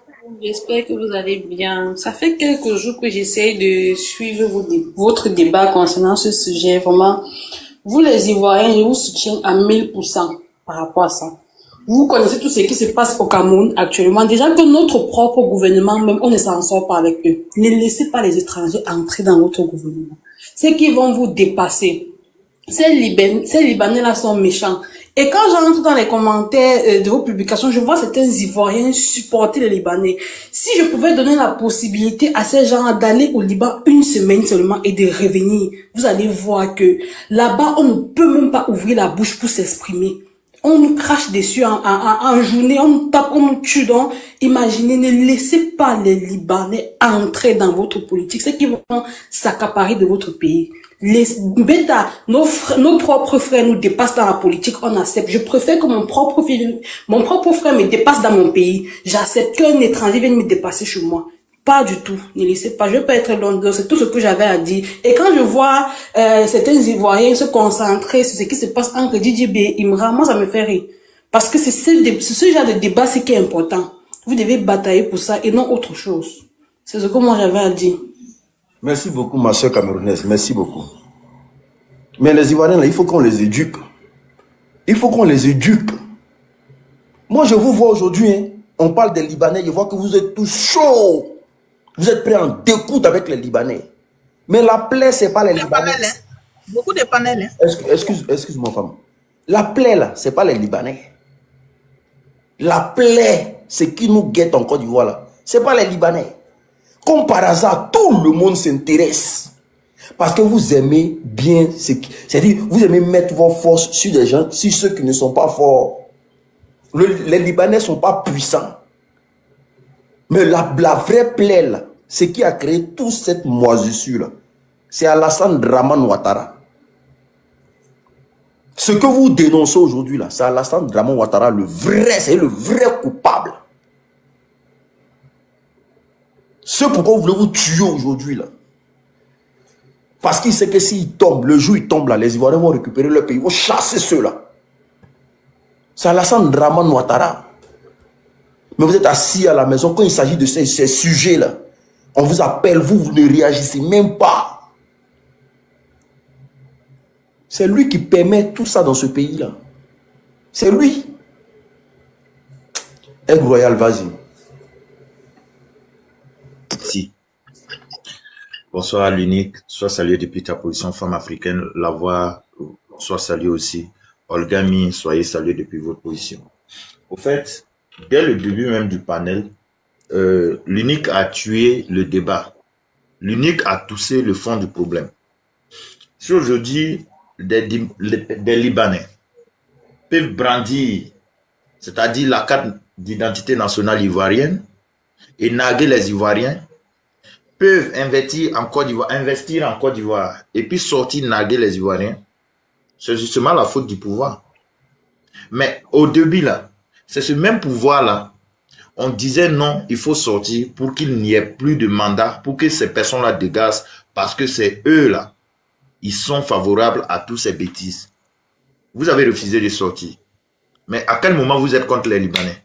J'espère que vous allez bien. Ça fait quelques jours que j'essaie de suivre votre débat concernant ce sujet. Vraiment, vous les Ivoiriens, je vous soutiens à 1000% par rapport à ça. Vous connaissez tout ce qui se passe au Cameroun actuellement. Déjà que notre propre gouvernement, même, on ne s'en sort pas avec eux. Ne laissez pas les étrangers entrer dans votre gouvernement. C'est qu'ils vont vous dépasser. Ces Libanais-là sont méchants. Et quand j'entre dans les commentaires de vos publications, je vois certains Ivoiriens supporter les Libanais. Si je pouvais donner la possibilité à ces gens d'aller au Liban une semaine seulement et de revenir, vous allez voir que là-bas, on ne peut même pas ouvrir la bouche pour s'exprimer. On nous crache dessus en journée, on nous tape, on nous tue. Donc, imaginez, ne laissez pas les Libanais entrer dans votre politique. C'est qu'ils vont s'accaparer de votre pays. Les bêta, nos propres frères nous dépassent dans la politique, on accepte. Je préfère que mon propre frère me dépasse dans mon pays. J'accepte qu'un étranger vienne me dépasser chez moi. Pas du tout. Ne laissez pas. Je veux pas être Londres. C'est tout ce que j'avais à dire. Et quand je vois certains Ivoiriens se concentrer sur ce qui se passe entre DJB et Imran, moi ça me fait rire. Parce que c'est ce genre de débat qui est important. Vous devez batailler pour ça et non autre chose. C'est ce que moi j'avais à dire. Merci beaucoup, ma soeur camerounaise. Merci beaucoup. Mais les Ivoiriens, là, il faut qu'on les éduque. Il faut qu'on les éduque. Moi, je vous vois aujourd'hui, hein, on parle des Libanais, je vois que vous êtes tous chauds. Vous êtes prêts en découdre avec les Libanais. Mais la plaie, c'est pas les Libanais. Panels, hein. Beaucoup de panels. Hein. Excuse-moi, femme. La plaie, là, c'est pas les Libanais. La plaie, c'est qui nous guette en Côte d'Ivoire, là. C'est pas les Libanais. Comme par hasard, tout le monde s'intéresse. Parce que vous aimez bien, c'est-à-dire, vous aimez mettre vos forces sur des gens, sur ceux qui ne sont pas forts. Les Libanais ne sont pas puissants. Mais la vraie plaie, là, c'est qui a créé toute cette moisissure-là. C'est Alassane Draman Ouattara. Ce que vous dénoncez aujourd'hui, là, c'est Alassane Draman Ouattara, c'est le vrai coupable. Ce pourquoi vous voulez vous tuer aujourd'hui, là. Parce qu'il sait que s'il tombe, le jour où il tombe, là, les Ivoiriens vont récupérer leur pays, ils vont chasser ceux-là. C'est Alassane Draman Ouattara. Mais vous êtes assis à la maison, quand il s'agit de ces sujets-là, on vous appelle, vous ne réagissez même pas. C'est lui qui permet tout ça dans ce pays-là. C'est lui. Aigle Royal, vas-y. Si. Bonsoir à l'unique, sois salué depuis ta position femme africaine, la voix, sois salué aussi. Olga Mi, soyez salué depuis votre position. Au fait, dès le début même du panel, l'unique a tué le débat. L'unique a touché le fond du problème. Si aujourd'hui, des Libanais peuvent brandir, c'est-à-dire la carte d'identité nationale ivoirienne, et narguer les Ivoiriens, peuvent investir en Côte d'Ivoire, et puis sortir narguer les Ivoiriens, c'est justement la faute du pouvoir. Mais au début, là, c'est ce même pouvoir-là, on disait non, il faut sortir pour qu'il n'y ait plus de mandat, pour que ces personnes-là dégagent, parce que c'est eux-là, ils sont favorables à toutes ces bêtises. Vous avez refusé de sortir. Mais à quel moment vous êtes contre les Libanais?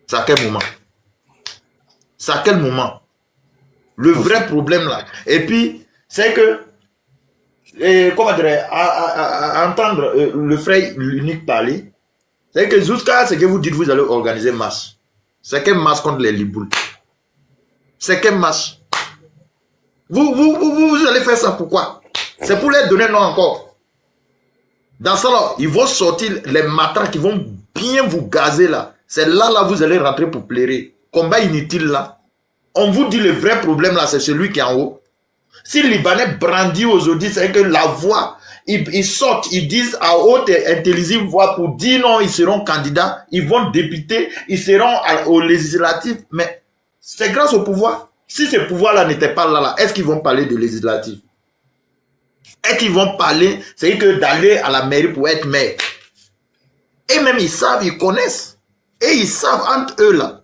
C'est à quel moment? C'est à quel moment? Le vrai problème là. Et puis, c'est que, comment dire, à entendre le frère l'unique parler, c'est que jusqu'à ce que vous dites, vous allez organiser marche. C'est quelle marche contre les Libouls? C'est quelle marche? Vous allez faire ça pourquoi? C'est pour les donner non encore. Dans ça là, ils vont sortir les matraques qui vont bien vous gazer là. C'est là vous allez rentrer pour plairer. Combat inutile là. On vous dit le vrai problème là, c'est celui qui est en haut. Si les Libanais brandissent aujourd'hui, c'est que la voix, ils sortent, ils disent à haute et intelligible voix pour dire non, ils seront candidats, ils vont députés, ils seront aux législatives. Mais c'est grâce au pouvoir. Si ce pouvoir-là n'était pas là, est-ce qu'ils vont parler de législatif? Est-ce qu'ils vont parler, c'est que d'aller à la mairie pour être maire? Et même ils savent, ils connaissent. Et ils savent entre eux là,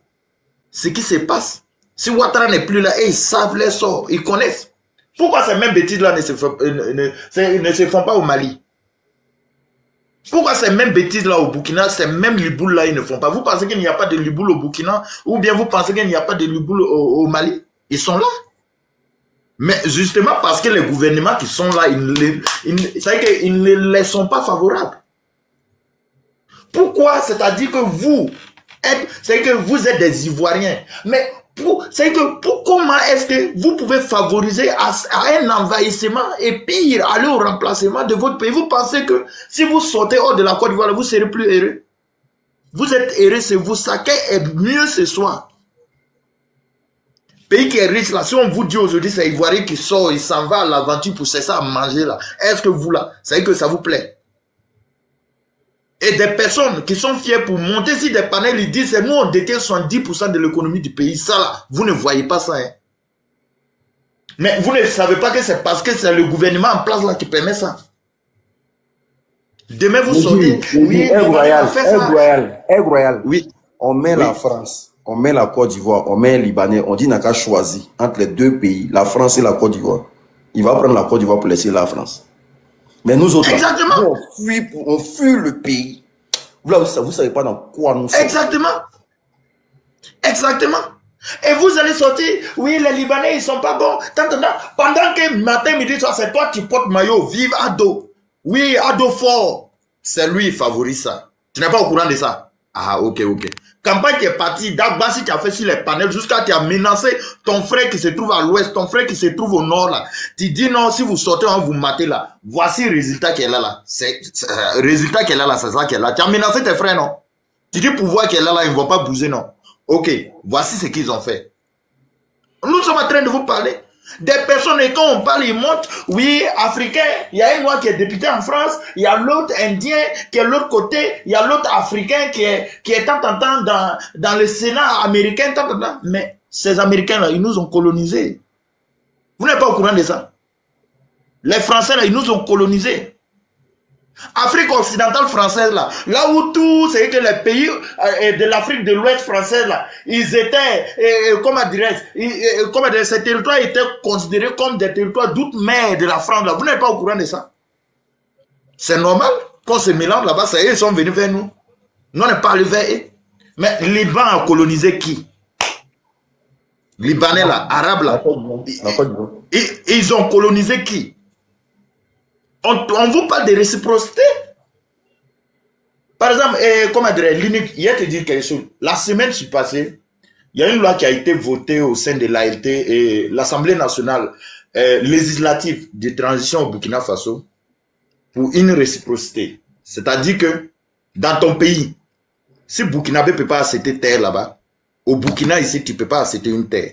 ce qui se passe. Si Ouattara n'est plus là, et ils savent les sorts, ils connaissent. Pourquoi ces mêmes bêtises-là ne se font pas au Mali? Pourquoi ces mêmes bêtises-là au Burkina, ces mêmes Libouls-là, ils ne font pas? Vous pensez qu'il n'y a pas de Libouls au Burkina? Ou bien vous pensez qu'il n'y a pas de Libouls au Mali? Ils sont là. Mais justement parce que les gouvernements qui sont là, ils ne les sont pas favorables. Pourquoi? C'est-à-dire que vous êtes des Ivoiriens. Mais comment est-ce que vous pouvez favoriser à un envahissement et pire, aller au remplacement de votre pays? Vous pensez que si vous sortez hors de la Côte d'Ivoire, vous serez plus heureux? Vous êtes heureux, c'est vous. Chacun est mieux ce soir. Pays qui est riche là, si on vous dit aujourd'hui c'est Ivoirien qui sort, il s'en va à l'aventure pour cesser à manger là, est-ce que vous là, c'est que ça vous plaît? Et des personnes qui sont fières pour monter sur des panels, ils disent, nous on détient 70% de l'économie du pays. Ça là, vous ne voyez pas ça. Hein? Mais vous ne savez pas que c'est parce que c'est le gouvernement en place là qui permet ça. Demain, vous sortez. Oui, Air Royal. Oui. On met la France, on met la Côte d'Ivoire, on met le Libanais, on dit n'a qu'à choisir entre les deux pays, la France et la Côte d'Ivoire. Il va prendre la Côte d'Ivoire pour laisser la France. Mais nous autres, exactement. Là, on fuit le pays. Vous ne savez pas dans quoi nous sommes. Exactement. Exactement. Et vous allez sortir, oui, les Libanais, ils sont pas bons. Pendant que matin, midi, soir, c'est toi qui portes maillot, vive Ado. Oui, Ado fort. C'est lui qui favorise ça. Tu n'es pas au courant de ça? Ah, ok. Campagne qui est partie, Dagbassi qui a fait sur les panels jusqu'à qui a menacé ton frère qui se trouve à l'ouest, ton frère qui se trouve au nord là. Tu dis non, si vous sortez, on va vous mater là. Voici le résultat qu'elle a là. Résultat qu'elle a là, c'est ça qu'elle a. Tu as menacé tes frères, non? Tu dis pouvoir qu'elle a là, ils ne vont pas bouger, non? Ok, voici ce qu'ils ont fait. Nous sommes en train de vous parler. Des personnes, et quand on parle, ils montrent, oui, africain, il y a un noir qui est député en France, il y a l'autre indien qui est de l'autre côté, il y a l'autre africain qui est dans le Sénat américain, mais ces Américains-là, ils nous ont colonisés. Vous n'êtes pas au courant de ça? Les Français, là, ils nous ont colonisés. Afrique occidentale française là où tout, c'est que les pays de l'Afrique de l'Ouest française là, ils étaient, comment dirais-je, ces territoires étaient considérés comme des territoires d'outre-mer de la France là. Vous n'êtes pas au courant de ça? C'est normal qu'on se mélange là-bas, ça, ils sont venus vers nous. Nous, on n'est pas allés vers eux. Mais les Liban a colonisé qui? Libanais là, Arabes là. Ils ont colonisé qui? On vous parle de réciprocité. Par exemple, comment dire, l'unique, il y a te dire quelque chose. La semaine passée, il y a une loi qui a été votée au sein de l'ALT et l'Assemblée nationale législative de transition au Burkina Faso pour une réciprocité. C'est-à-dire que dans ton pays, si Burkinabé ne peut pas accepter terre là-bas, au Burkina ici, tu ne peux pas accepter une terre.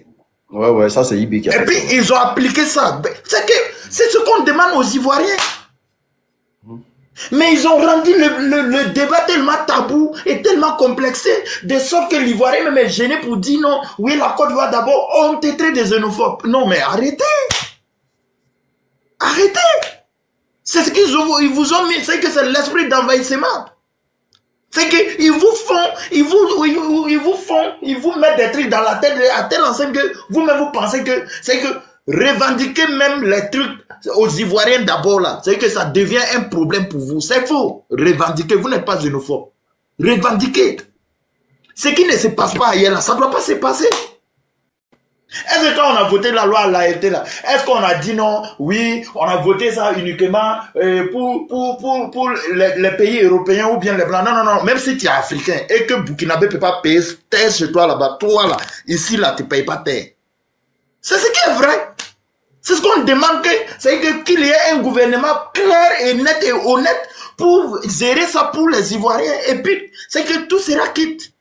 Ouais, ça c'est IB qui a fait. Et puis, ils ont appliqué ça. C'est ce qu'on demande aux Ivoiriens. Mais ils ont rendu le débat tellement tabou et tellement complexé, de sorte que l'Ivoirien même est gêné pour dire non, oui, la Côte d'Ivoire d'abord, on te traite des xénophobes. Non, mais arrêtez. Arrêtez. C'est ce qu'ils vous ont mis, c'est que c'est l'esprit d'envahissement. C'est qu'ils vous font, ils vous mettent des trucs dans la tête à telle enseigne que vous-même vous pensez que c'est que revendiquer même les trucs aux Ivoiriens d'abord là, c'est que ça devient un problème pour vous. C'est faux. Revendiquer, vous n'êtes pas xénophobe. Revendiquer. Ce qui ne se passe pas ailleurs là, ça ne doit pas se passer. Est-ce que quand on a voté la loi à l'ALT là, est-ce qu'on a dit non, oui, on a voté ça uniquement pour les pays européens ou bien les blancs? Non, même si tu es africain et que Burkinabé ne peut pas payer terre chez toi là-bas, toi là, ici là, tu ne payes pas terre. C'est ce qui est vrai. C'est ce qu'on demande, c'est qu'il y ait un gouvernement clair et net et honnête pour gérer ça pour les Ivoiriens. Et puis, c'est que tout sera quitte.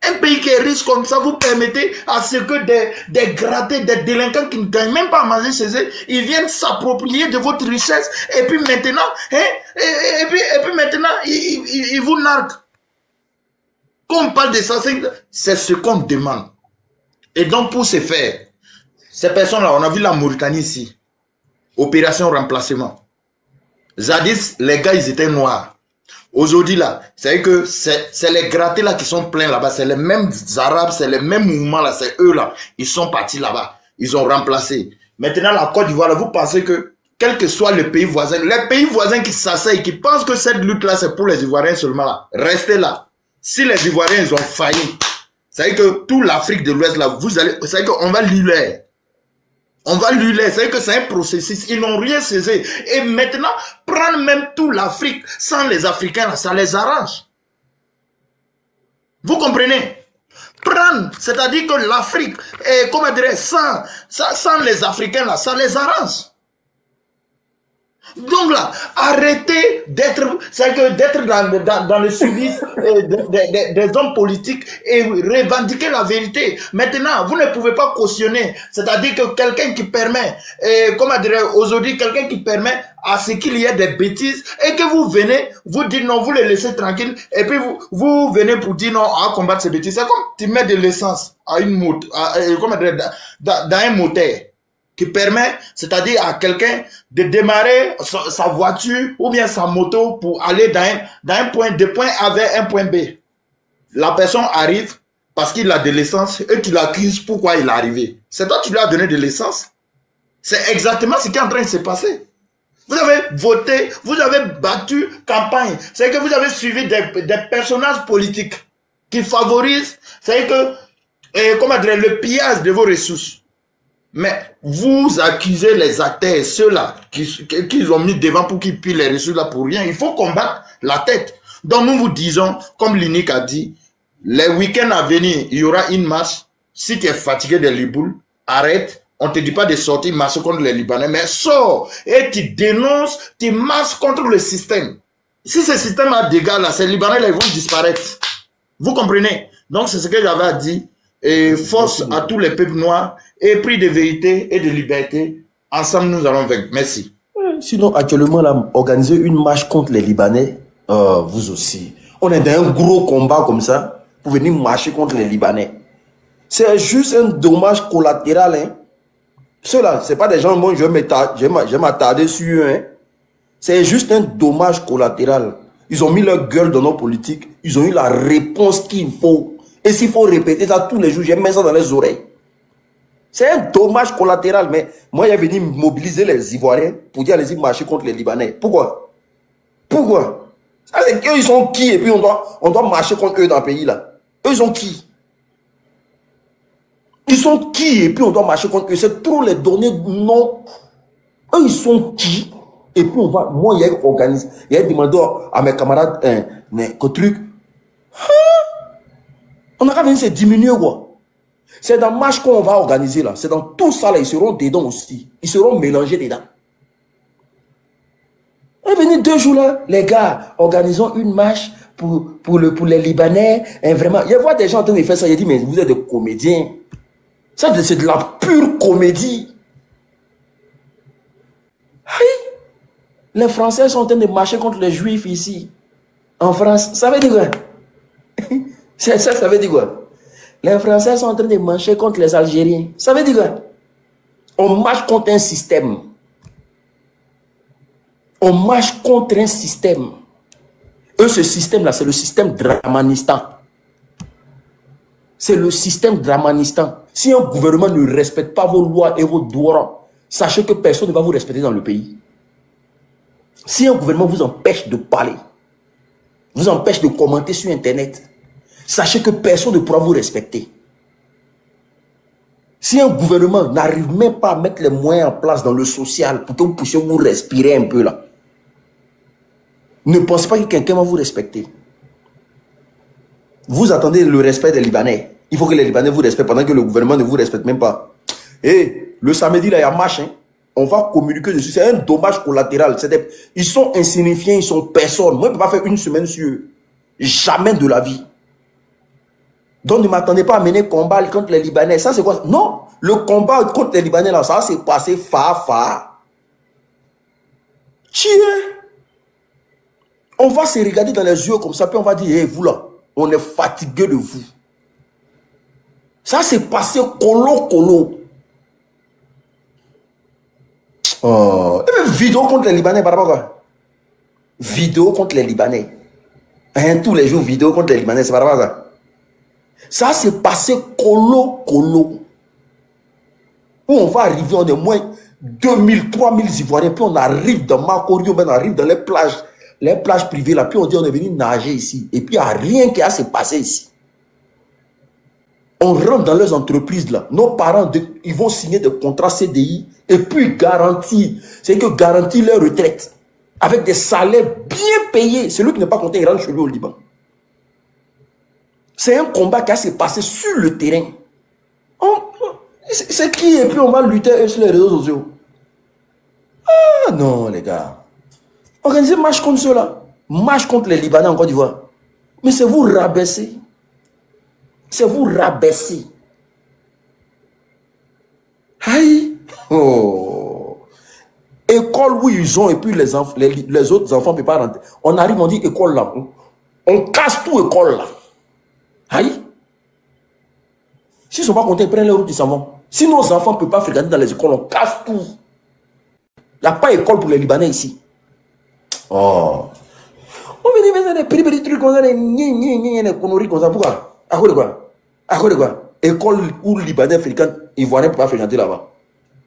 Un pays qui est riche comme ça, vous permettez à ce que des grattés, des délinquants qui ne gagnent même pas à manger chez eux, ils viennent s'approprier de votre richesse. Et puis maintenant, et puis maintenant, ils vous narguent. Quand on parle de ça, c'est ce qu'on demande. Et donc, pour ce faire, ces personnes-là, on a vu la Mauritanie ici. Opération remplacement. Jadis, les gars, ils étaient noirs. Aujourd'hui, là, c'est que c'est les grattés là qui sont pleins là-bas. C'est les mêmes Arabes, c'est les mêmes mouvements là. C'est eux là. Ils sont partis là-bas. Ils ont remplacé. Maintenant, la Côte d'Ivoire, vous pensez que, quel que soit le pays voisin, les pays voisins qui s'asseyent, qui pensent que cette lutte-là, c'est pour les Ivoiriens seulement là. Restez là. Si les Ivoiriens, ils ont failli, c'est que toute l'Afrique de l'Ouest là, vous allez, c'est qu'on va l'huiler. On va lui laisser, c'est que c'est un processus, ils n'ont rien saisi. Et maintenant, prendre même toute l'Afrique sans les Africains, là, ça les arrange. Vous comprenez? Prendre, c'est-à-dire que l'Afrique, comment dire, sans les Africains, là, ça les arrange. Donc là, arrêtez d'être dans le suivisme des hommes politiques et revendiquer la vérité. Maintenant, vous ne pouvez pas cautionner, c'est-à-dire que quelqu'un qui permet, comment dire, aujourd'hui, quelqu'un qui permet à ce qu'il y ait des bêtises et que vous venez, vous dites non, vous les laissez tranquilles et puis vous venez pour dire non, à combattre ces bêtises. C'est comme tu mets de l'essence à une moto, comment dire, dans un moteur. qui permet, c'est-à-dire à quelqu'un de démarrer sa voiture ou bien sa moto pour aller dans un point, de point A vers un point B. La personne arrive parce qu'il a de l'essence et tu l'accuses pourquoi il est arrivé. C'est toi qui lui as donné de l'essence. C'est exactement ce qui est en train de se passer. Vous avez voté, vous avez battu campagne. C'est que vous avez suivi des personnages politiques qui favorisent, c'est que, comment dire, le pillage de vos ressources. Mais vous accusez les acteurs, ceux-là, qu'ils ont mis devant pour qu'ils pillent les ressources là pour rien. Il faut combattre la tête. Donc nous vous disons, comme l'UNIC a dit, les week-ends à venir, il y aura une marche. Si tu es fatigué des liboules, arrête. On ne te dit pas de sortir marcher contre les Libanais, mais sors et tu dénonces, tu marches contre le système. Si ce système a des dégâts là, ces Libanais là, ils vont disparaître. Vous comprenez? Donc c'est ce que j'avais à dire. Et force à tous les peuples noirs, et prix de vérité et de liberté. Ensemble, nous allons vaincre. Merci. Sinon, actuellement, là, organiser une marche contre les Libanais, vous aussi. On est dans un gros combat comme ça pour venir marcher contre les Libanais. C'est juste un dommage collatéral. Hein. Ceux-là, ce n'est pas des gens, moi, je vais m'attarder sur eux. Hein. C'est juste un dommage collatéral. Ils ont mis leur gueule dans nos politiques. Ils ont eu la réponse qu'il faut. Et s'il faut répéter ça tous les jours, j'ai mis ça dans les oreilles. C'est un dommage collatéral. Mais moi, j'ai venu mobiliser les Ivoiriens pour dire allez-y marcher contre les Libanais. Pourquoi? Pourquoi? Eux, ils sont qui? Et puis on doit marcher contre eux dans le pays là. Eux, ils sont qui? Ils sont qui? Et puis on doit marcher contre eux. C'est trop les donner. Non. Eux, ils sont qui? Et puis on va. Moi, il y a organisé. Il y a demandé à mes camarades que truc. On a qu'à venir se diminuer quoi. C'est dans marche qu'on va organiser là. C'est dans tout ça là. Ils seront dedans aussi. Ils seront mélangés dedans. Et venez 2 jours là, les gars, organisons une marche pour les Libanais. Et vraiment, il y a des gens en train de faire ça. Il dit mais vous êtes des comédiens. Ça, c'est de la pure comédie. Aïe. Les Français sont en train de marcher contre les Juifs ici, en France. Ça veut dire quoi? Ça veut dire quoi? Les Français sont en train de marcher contre les Algériens. Ça veut dire quoi? On marche contre un système. On marche contre un système. Eux, ce système-là, c'est le système Dramanistan. C'est le système Dramanistan. Si un gouvernement ne respecte pas vos lois et vos droits, sachez que personne ne va vous respecter dans le pays. Si un gouvernement vous empêche de parler, vous empêche de commenter sur Internet, sachez que personne ne pourra vous respecter. Si un gouvernement n'arrive même pas à mettre les moyens en place dans le social pour que vous puissiez vous respirer un peu là, ne pensez pas que quelqu'un va vous respecter. Vous attendez le respect des Libanais. Il faut que les Libanais vous respectent pendant que le gouvernement ne vous respecte même pas. Et le samedi, là, il y a marche. Hein. On va communiquer dessus. C'est un dommage collatéral. Ils sont insignifiants, ils sont personne. Moi, je ne peux pas faire une semaine sur eux. Jamais de la vie. Donc, ne m'attendez pas à mener combat contre les Libanais. Ça, c'est quoi? Non. Le combat contre les Libanais, là, ça s'est passé fa. Tiens. On va se regarder dans les yeux comme ça, puis on va dire, hey, vous là, on est fatigué de vous. Ça s'est passé colo. Vidéo contre les Libanais, par rapport à quoi? Vidéo contre les Libanais. Hein, tous les jours, vidéo contre les Libanais, c'est par rapport à quoi? Ça s'est passé colo. Où on va arriver, on est moins 2000, 3000 Ivoiriens, puis on arrive dans Makorio, on arrive dans les plages privées, là, puis on dit on est venu nager ici. Et puis il n'y a rien qui a se passé ici. On rentre dans leurs entreprises là. Nos parents, ils vont signer des contrats CDI et puis garantir. C'est que garantir leur retraite avec des salaires bien payés. Celui qui n'est pas content, il rentre chez lui au Liban. C'est un combat qui a se passé sur le terrain. C'est qui? Et puis on va lutter sur les réseaux sociaux. Ah non les gars. Organisez marche contre ceux-là. Marche contre les Libanais en Côte d'Ivoire. Mais c'est vous rabaisser. C'est vous rabaisser. Aïe. Oh. École où ils ont et puis les autres enfants ne peuvent pas rentrer. On arrive, on dit école là. On casse tout école là. Aïe. S'ils ne sont pas contents, ils prennent les routes, ils s'en vont. Si nos enfants ne peuvent pas fréquenter dans les écoles, on casse tout. Il n'y a pas d'école pour les Libanais ici. Oh. On me dit, mais des petits trucs comme ça, des conneries comme ça. Pourquoi? À cause de quoi? À cause de quoi? École où les Libanais fréquentent, Ivoiriens ne peuvent pas fréquenter là-bas.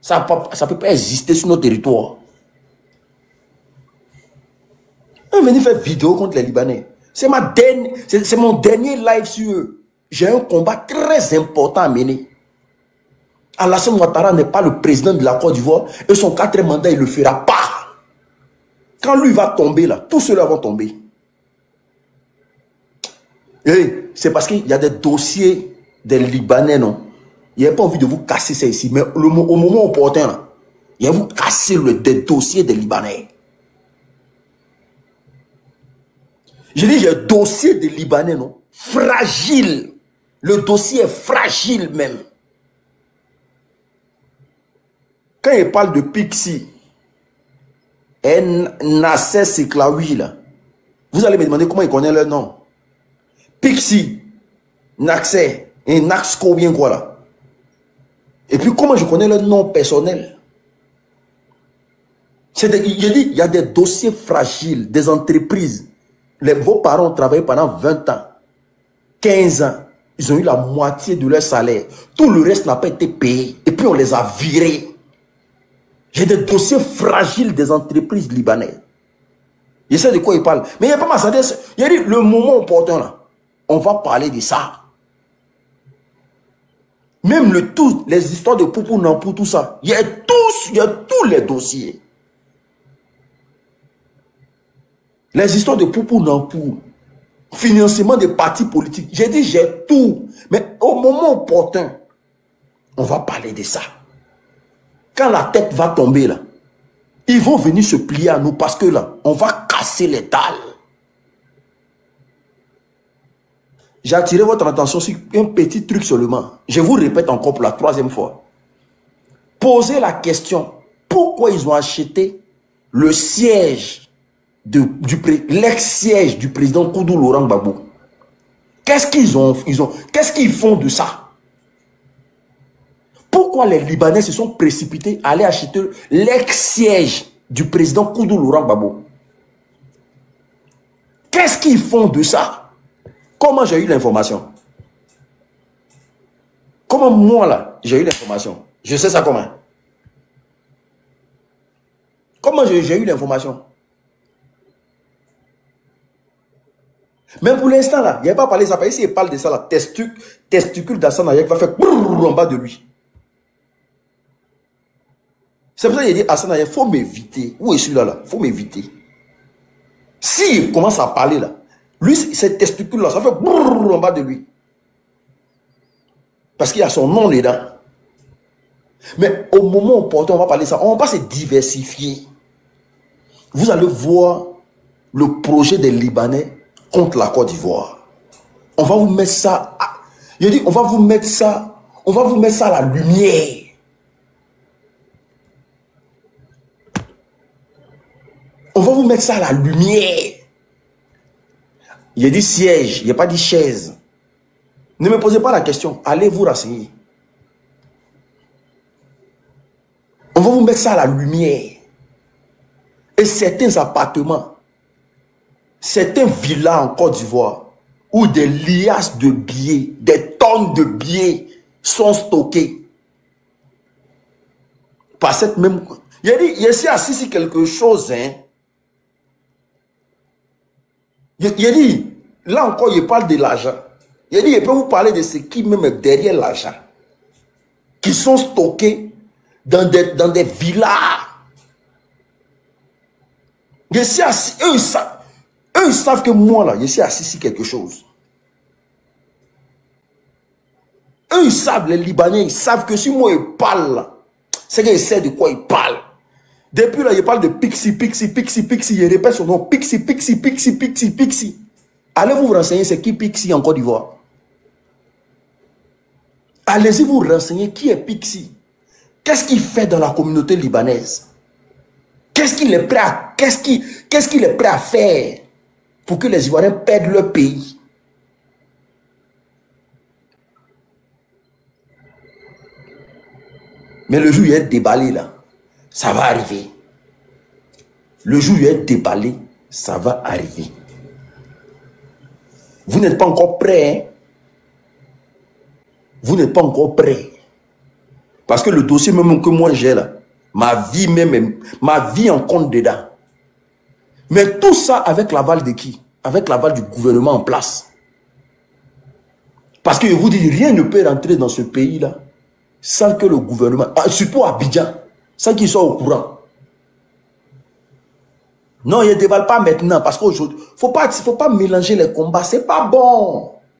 Ça ne peut pas exister sur notre territoire. On vient faire vidéo contre les Libanais. C'est mon dernier live sur eux. J'ai un combat très important à mener. Alassane Ouattara n'est pas le président de la Côte d'Ivoire et son 4e mandat, il ne le fera pas. Quand lui va tomber là, tous ceux-là vont tomber. Et c'est parce qu'il y a des dossiers des Libanais, non? Il n'y a pas envie de vous casser ça ici, mais au moment opportun, là, il y a vous casser des dossiers des Libanais. Je dis, j'ai un dossier des Libanais, non? Fragile. Le dossier est fragile même. Quand il parle de Pixi et Nasser Seklaoui, là, vous allez me demander comment il connaît leur nom. Pixi, Nasser et Naxco, bien quoi là. Et puis comment je connais leur nom personnel. Je dis, il y a des dossiers fragiles, des entreprises. Vos parents ont travaillé pendant 20 ans, 15 ans. Ils ont eu la moitié de leur salaire. Tout le reste n'a pas été payé. Et puis on les a virés. J'ai des dossiers fragiles des entreprises libanaises. Je sais de quoi il parle. Mais il n'y a pas ma santé. Il a dit le moment opportun là. On va parler de ça. Même les histoires de Poupou Nampou, tout ça. Il y a tous les dossiers. Les histoires de Poupou Nampou. Financement des partis politiques. J'ai dit j'ai tout. Mais au moment opportun, on va parler de ça. Quand la tête va tomber là, ils vont venir se plier à nous parce que là, on va casser les dalles. J'ai attiré votre attention sur un petit truc seulement. Je vous répète encore pour la 3e fois. Posez la question, pourquoi ils ont acheté le siège, l'ex-siège du président Koudou Laurent Gbagbo? Qu'est-ce qu'ils font de ça? Pourquoi les Libanais se sont précipités à aller acheter l'ex-siège du président Koudou Laurent Gbagbo? Qu'est-ce qu'ils font de ça? Comment j'ai eu l'information? Comment moi là, j'ai eu l'information? Je sais ça comment? Comment j'ai eu l'information? Mais pour l'instant là, il n'y a pas parlé de ça. Ici, il parle de ça là. Testicule d'Assane Hayek va faire en bas de lui. C'est pour ça qu'il dit Assane Hayek, il faut m'éviter. Où est celui-là là? Il faut m'éviter. S'il commence à parler là, lui, ces testicules là, ça fait en bas de lui. Parce qu'il y a son nom dedans. Mais au moment opportun, on va parler de ça. On va se diversifier. Vous allez voir le projet des Libanais contre la Côte d'Ivoire. On va vous mettre ça. Je dis, on va vous mettre ça à la lumière. On va vous mettre ça à la lumière. Il a dit siège, il n'a pas dit chaise. Ne me posez pas la question, allez vous renseigner. On va vous mettre ça à la lumière. Et certains appartements, certains villas en Côte d'Ivoire, où des liasses de billets, des tonnes de billets sont stockés. Par cette même... Il a dit, il s'est assis sur quelque chose, hein. Il a dit, là encore, il parle de l'argent. Il a dit, il peut vous parler de ce qui même est derrière l'argent. Qui sont stockés dans des villas. Je suis assis, eux ils savent que moi là, je suis assis sur quelque chose. Eux ils savent, les Libanais, ils savent que si moi je parle là, c'est qu'ils savent de quoi ils parlent. Depuis là, il parle de Pixi, il répète son nom, Pixi. Allez vous renseigner, c'est qui Pixi en Côte d'Ivoire? Allez-y vous renseigner qui est Pixi. Qu'est-ce qu'il fait dans la communauté libanaise? Qu'est-ce qu'il est prêt à faire pour que les Ivoiriens perdent leur pays? Mais le jour où il est déballé là, ça va arriver. Le jour où il est déballé, ça va arriver. Vous n'êtes pas encore prêts. Hein? Vous n'êtes pas encore prêts. Parce que le dossier même que moi j'ai là, ma vie en compte dedans. Mais tout ça avec l'aval de qui? Avec l'aval du gouvernement en place. Parce que je vous dis, rien ne peut rentrer dans ce pays-là sans que le gouvernement, surtout à Abidjan, sans qu'il soit au courant. Non, il ne déballe pas maintenant parce qu'aujourd'hui, il ne faut pas mélanger les combats. Ce n'est pas bon.